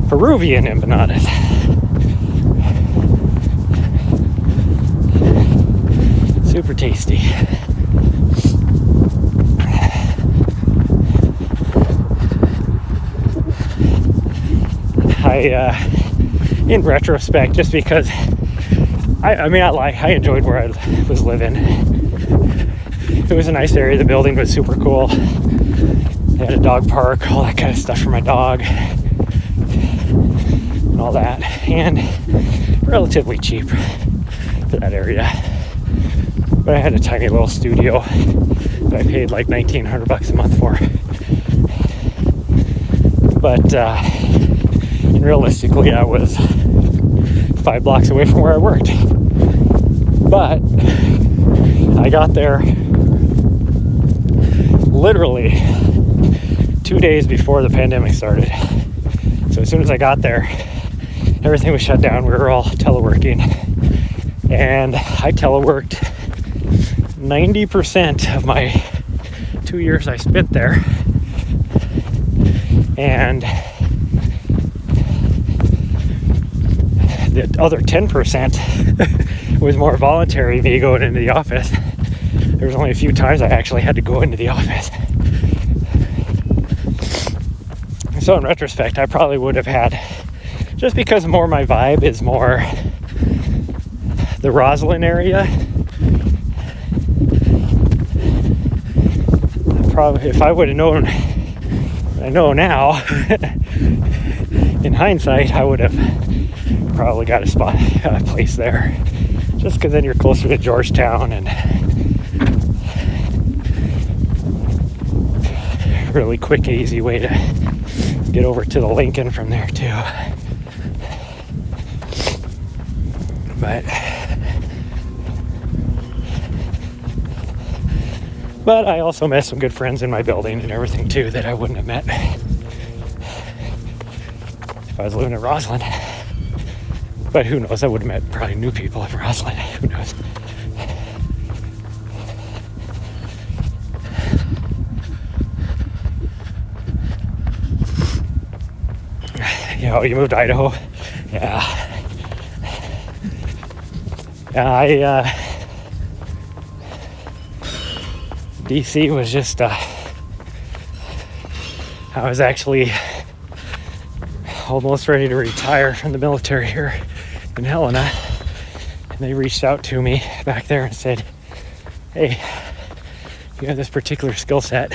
[SPEAKER 1] Peruvian empanadas. Super tasty. In retrospect, just because I mean, not lie, I enjoyed where I was living. It was a nice area. The building was super cool. They had a dog park, all that kind of stuff for my dog, and all that, and relatively cheap for that area. But I had a tiny little studio that I paid like $1,900 a month for. But realistically, I was 5 blocks away from where I worked. But I got there literally 2 days before the pandemic started. So as soon as I got there, everything was shut down. We were all teleworking. And I teleworked 90% of my 2 years I spent there. And the other 10% was more voluntary, me going into the office. There was only a few times I actually had to go into the office. So in retrospect, I probably would have had, just because more my vibe is more the Roslyn area. Probably, if I would have known what I know now, in hindsight, I would have probably got a place there, just because then you're closer to Georgetown and really quick, easy way to get over to the Lincoln from there too. But I also met some good friends in my building and everything too that I wouldn't have met if I was living in Roslyn. But who knows? I would have met probably new people in Roslyn. Who knows? You know, you moved to Idaho. Yeah. DC was just, I was actually almost ready to retire from the military here in Helena. And they reached out to me back there and said, hey, you have this particular skill set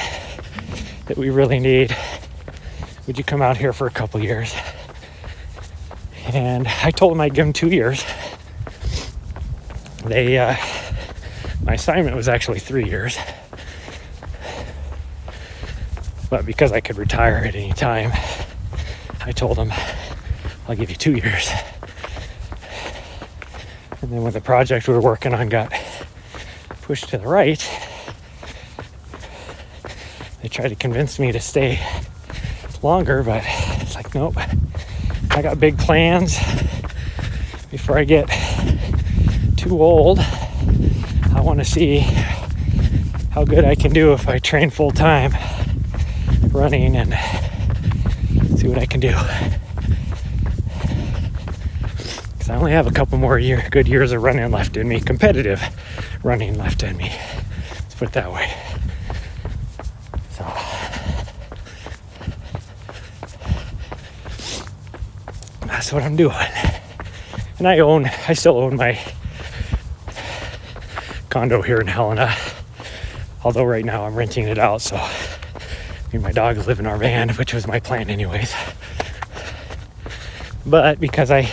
[SPEAKER 1] that we really need. Would you come out here for a couple years? And I told them I'd give them 2 years. my assignment was actually 3 years. But because I could retire at any time, I told them, I'll give you 2 years. And then when the project we were working on got pushed to the right, they tried to convince me to stay longer, but it's like, nope, I got big plans. Before I get too old, I want to see how good I can do if I train full time running and see what I can do. Because I only have a couple more good years of running left in me, competitive running left in me. Let's put it that way. So that's what I'm doing. And I still own my condo here in Helena. Although right now I'm renting it out, so me and my dog live in our van, which was my plan anyways. But because I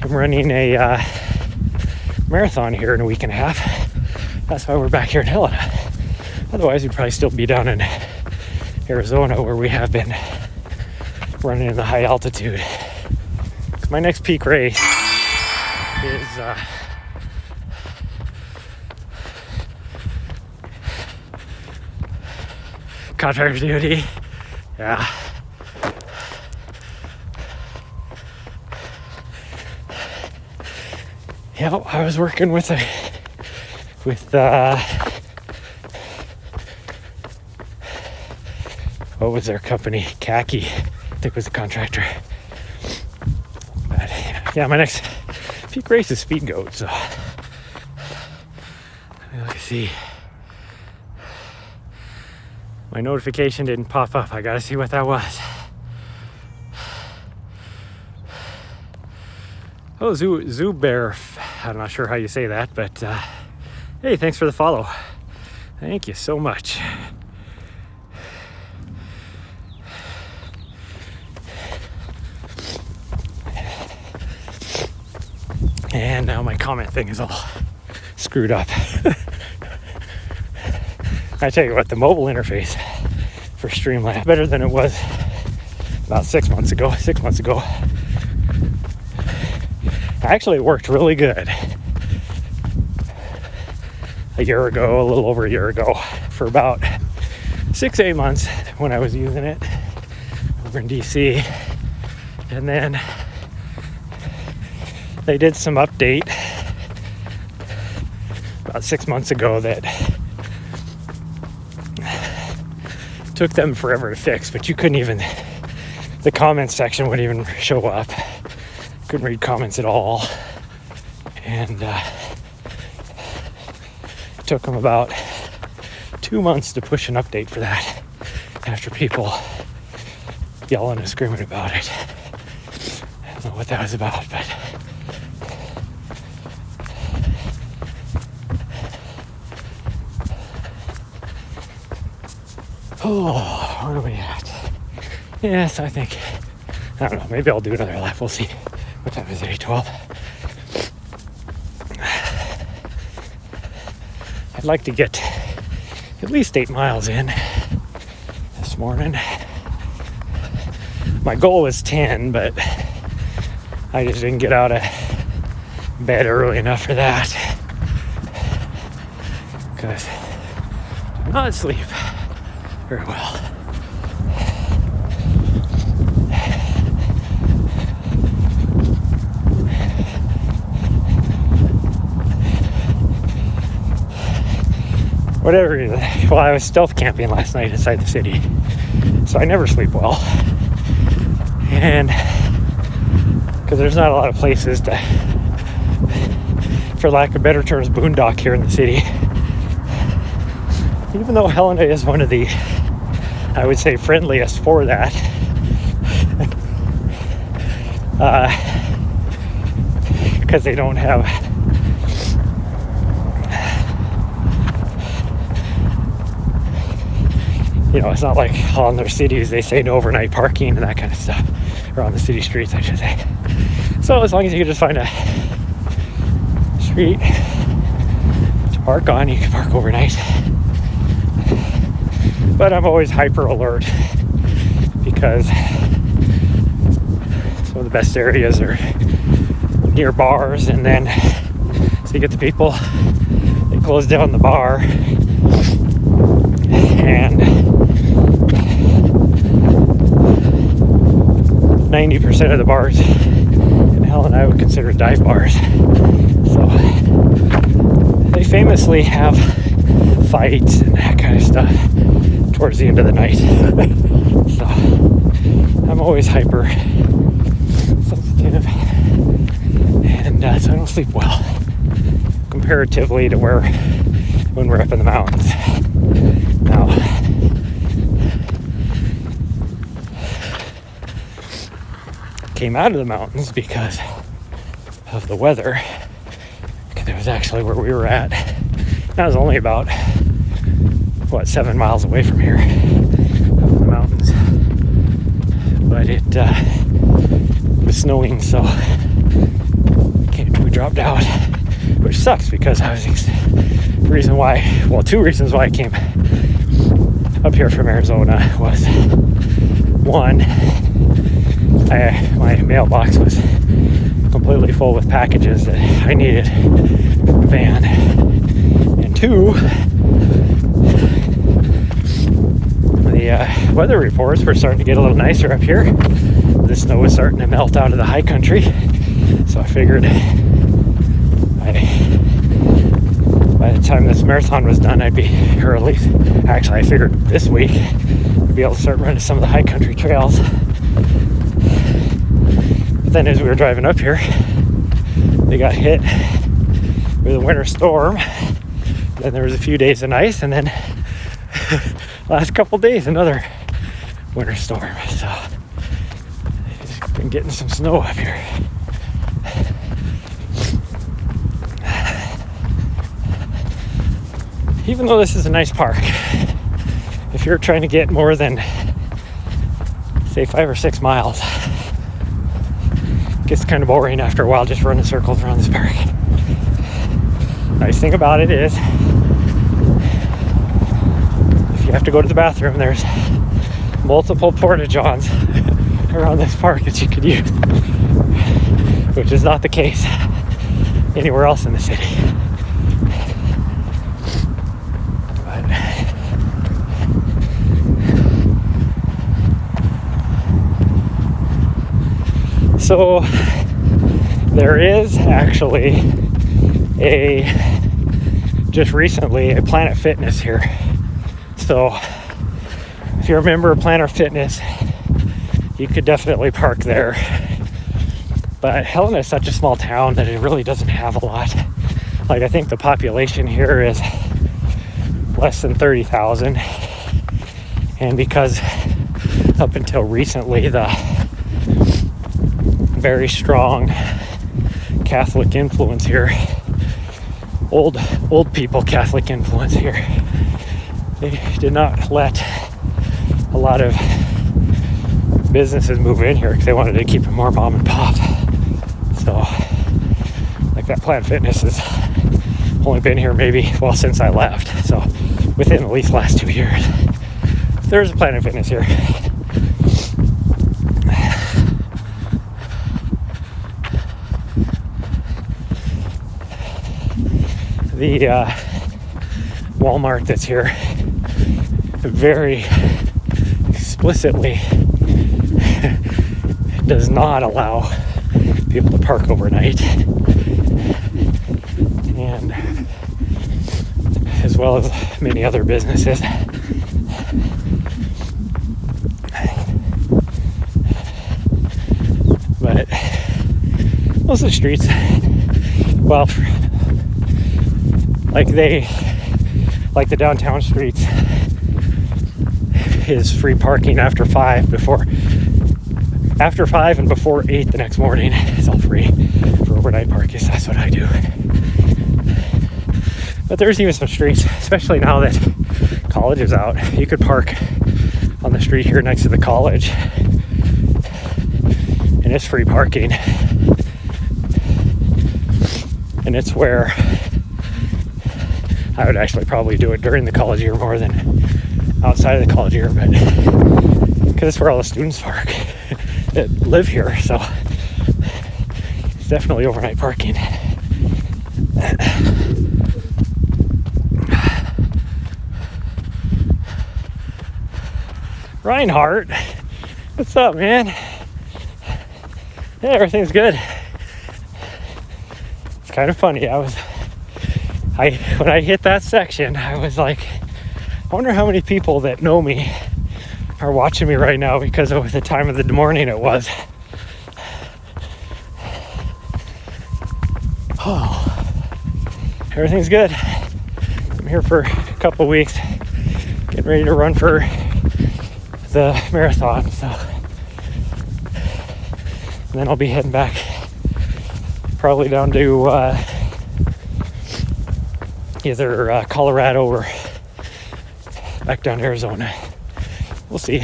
[SPEAKER 1] am running a marathon here in a week and a half, that's why we're back here in Helena. Otherwise, we'd probably still be down in Arizona, where we have been running in the high altitude. My next peak race is contractor duty. Yeah. Yep, I was working with what was their company? Khaki, I think was the contractor. But yeah, my next peak race is Speed Goat, so let's see. My notification didn't pop up. I gotta see what that was. Oh, Zuber. I'm not sure how you say that, but hey, thanks for the follow. Thank you so much. And now my comment thing is all screwed up. I tell you what, the mobile interface for Streamlabs better than it was about 6 months ago. 6 months ago, actually it worked really good. A year ago, a little over a year ago, for about 6-8 months when I was using it over in DC, and then they did some update about 6 months ago that took them forever to fix, but you couldn't even, the comments section wouldn't even show up. Couldn't read comments at all. And it took them about 2 months to push an update for that after people yelling and screaming about it. I don't know what that was about, but oh, where are we at? Yes, I think, I don't know, maybe I'll do another lap. We'll see. What time is it? 8:12. I'd like to get at least 8 miles in this morning. My goal was 10, but I just didn't get out of bed early enough for that, because I did not sleep very well. Whatever reason, well, I was stealth camping last night inside the city, so I never sleep well. And because there's not a lot of places to, for lack of better terms, boondock here in the city. Even though Helena is one of the, I would say, friendliest for that. Because they don't have it's not like on their cities they say no overnight parking and that kind of stuff, or on the city streets I should say. So as long as you can just find a street to park on. You can park overnight. But I'm always hyper alert because some of the best areas are near bars, and then so you get the people that close down the bar, and 90% of the bars in Helena I would consider dive bars. So they famously have fights and that kind of stuff towards the end of the night. So I'm always hyper sensitive, and so I don't sleep well comparatively to when we're up in the mountains. Now, I came out of the mountains because of the weather, because it was actually where we were at. That was only about 7 miles away from here, up in the mountains. But it was snowing, so we dropped out, which sucks because two reasons why I came up here from Arizona was, one, my mailbox was completely full with packages that I needed from the van, and two, the weather reports were starting to get a little nicer up here. The snow was starting to melt out of the high country, so I figured by the time this marathon was done, I figured this week I'd be able to start running some of the high country trails. But then as we were driving up here, they got hit with a winter storm. Then there was a few days of ice, and then last couple days another winter storm. So I've been getting some snow up here. Even though this is a nice park, if you're trying to get more than, say, 5 or 6 miles, it gets kind of boring after a while just running circles around this park. Nice thing about it is, if you have to go to the bathroom, there's multiple porta-johns around this park that you could use, which is not the case anywhere else in the city. So there is actually just recently a Planet Fitness here. So if you remember Planet Fitness, you could definitely park there. But Helena is such a small town that it really doesn't have a lot. Like, I think the population here is less than 30,000. And because up until recently, the very strong Catholic influence here, old people Catholic influence here, they did not let a lot of businesses move in here because they wanted to keep it more mom and pop. So like that Planet Fitness has only been here since I left, so within at least last 2 years. There's a Planet Fitness here. The Walmart that's here very explicitly does not allow people to park overnight, and as well as many other businesses. But most of the streets, well, like the downtown streets is free parking after 5 and before 8 the next morning. It's all free for overnight parking. So that's what I do. But there's even some streets, especially now that college is out, you could park on the street here next to the college, and it's free parking. And it's where I would actually probably do it during the college year more than outside of the college year, but because it's where all the students park that live here, so it's definitely overnight parking. Reinhardt, what's up, man? Yeah, everything's good. It's kind of funny. When I hit that section, I was like, I wonder how many people that know me are watching me right now because of the time of the morning it was. Oh, everything's good. I'm here for a couple weeks, getting ready to run for the marathon, so and then I'll be heading back probably down to either Colorado or back down to Arizona. We'll see.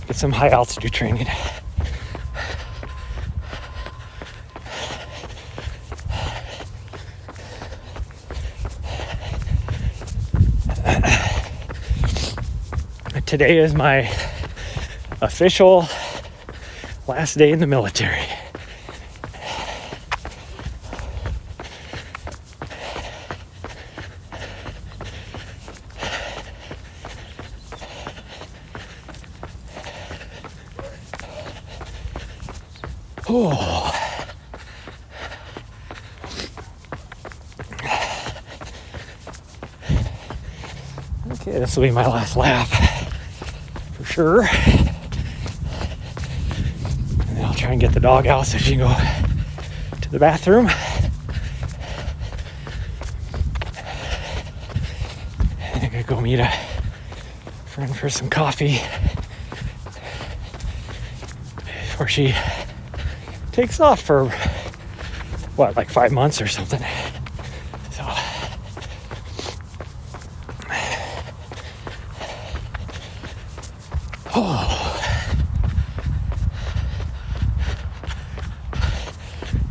[SPEAKER 1] Get some high altitude training. Today is my official last day in the military. Oh. Okay, this will be my last lap for sure. And then I'll try and get the dog out so she can go to the bathroom. And I'm gonna go meet a friend for some coffee before she takes off for what, like 5 months or something. So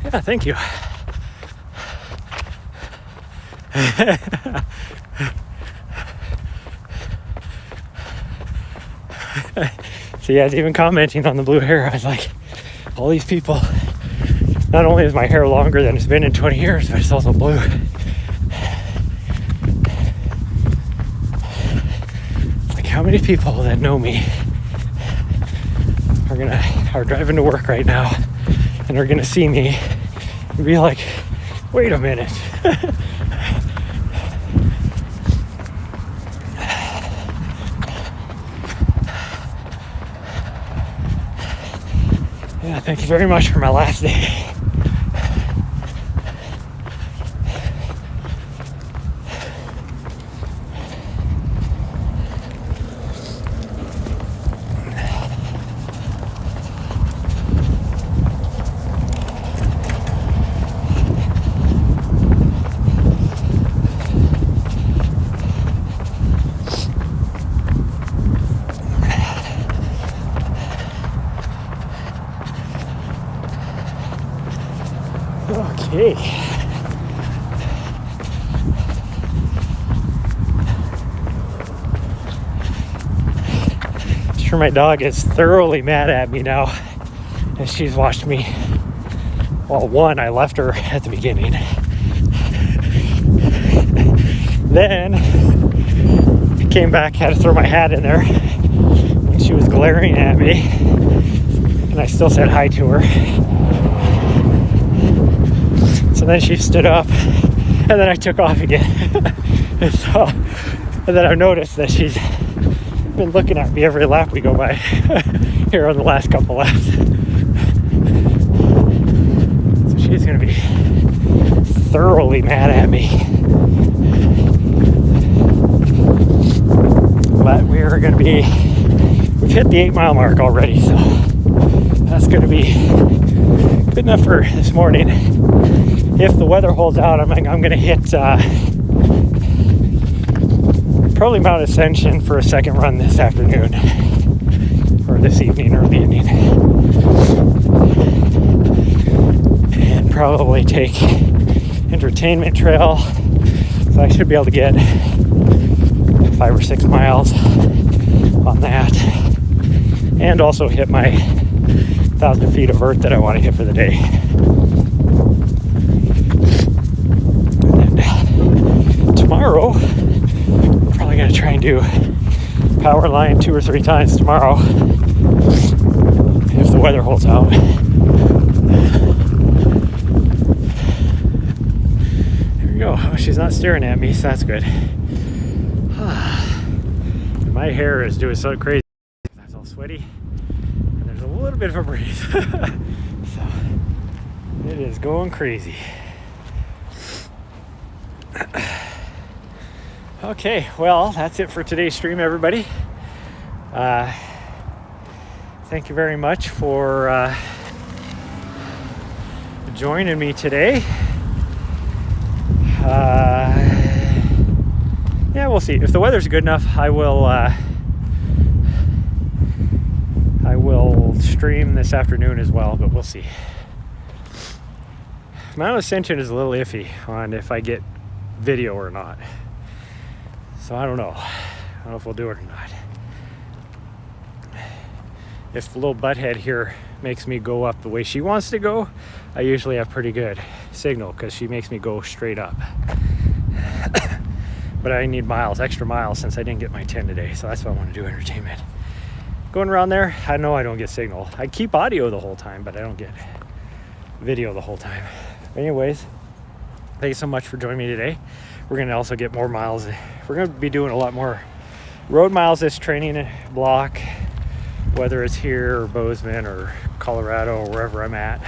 [SPEAKER 1] yeah, thank you. See, I was even commenting on the blue hair. I was like, all these people, not only is my hair longer than it's been in 20 years, but it's also blue. It's like, how many people that know me are driving to work right now and are gonna see me and be like, wait a minute. Yeah, thank you very much for my last day. Okay. Sure, my dog is thoroughly mad at me now as she's watched me. Well, one, I left her at the beginning. Then I came back, had to throw my hat in there, and she was glaring at me, and I still said hi to her. So then she stood up, and then I took off again. and then I've noticed that she's been looking at me every lap we go by here on the last couple laps. So she's gonna be thoroughly mad at me. But we've hit the 8-mile mark already, so that's gonna be good enough for this morning. If the weather holds out, I'm going to hit probably Mount Ascension for a second run this afternoon, or this evening, early evening, and probably take entertainment trail. So I should be able to get 5 or 6 miles on that. And also hit my 1,000 feet of vert that I want to hit for the day. And then tomorrow, I'm probably going to try and do power line 2 or 3 times tomorrow if the weather holds out. There we go. Oh, she's not staring at me, so that's good. My hair is doing so crazy. It's all sweaty, and there's a little bit of a breeze. So it is going crazy. Okay, well, that's it for today's stream, everybody. Thank you very much for joining me today. Yeah, we'll see. If the weather's good enough, I will stream this afternoon as well, but we'll see. My ascension is a little iffy on if I get video or not. So I don't know. I don't know if we'll do it or not. If the little butthead here makes me go up the way she wants to go, I usually have pretty good signal because she makes me go straight up. But I need miles, extra miles, since I didn't get my 10 today. So that's why I want to do entertainment. Going around there, I know I don't get signal. I keep audio the whole time, but I don't get video the whole time. Anyways, thank you so much for joining me today. We're going to also get more miles. We're going to be doing a lot more road miles this training block, whether it's here or Bozeman or Colorado or wherever I'm at.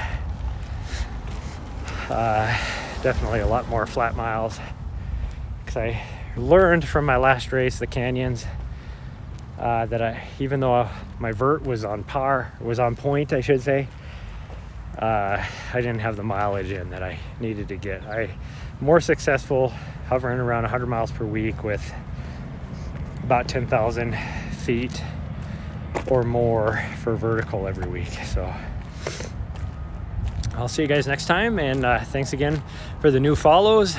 [SPEAKER 1] Definitely a lot more flat miles, because I learned from my last race, the canyons, that even though my vert was on point, I should say, I didn't have the mileage in that I needed to get. I'm more successful hovering around 100 miles per week with about 10,000 feet or more for vertical every week. So I'll see you guys next time, and thanks again for the new follows.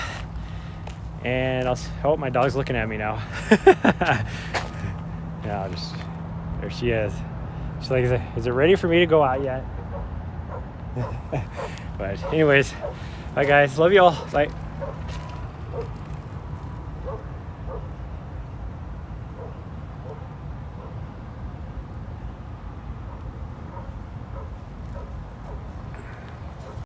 [SPEAKER 1] And oh, my dog's looking at me now. Yeah, there she is. She's like, is it ready for me to go out yet? But anyways, bye guys, love you all, bye.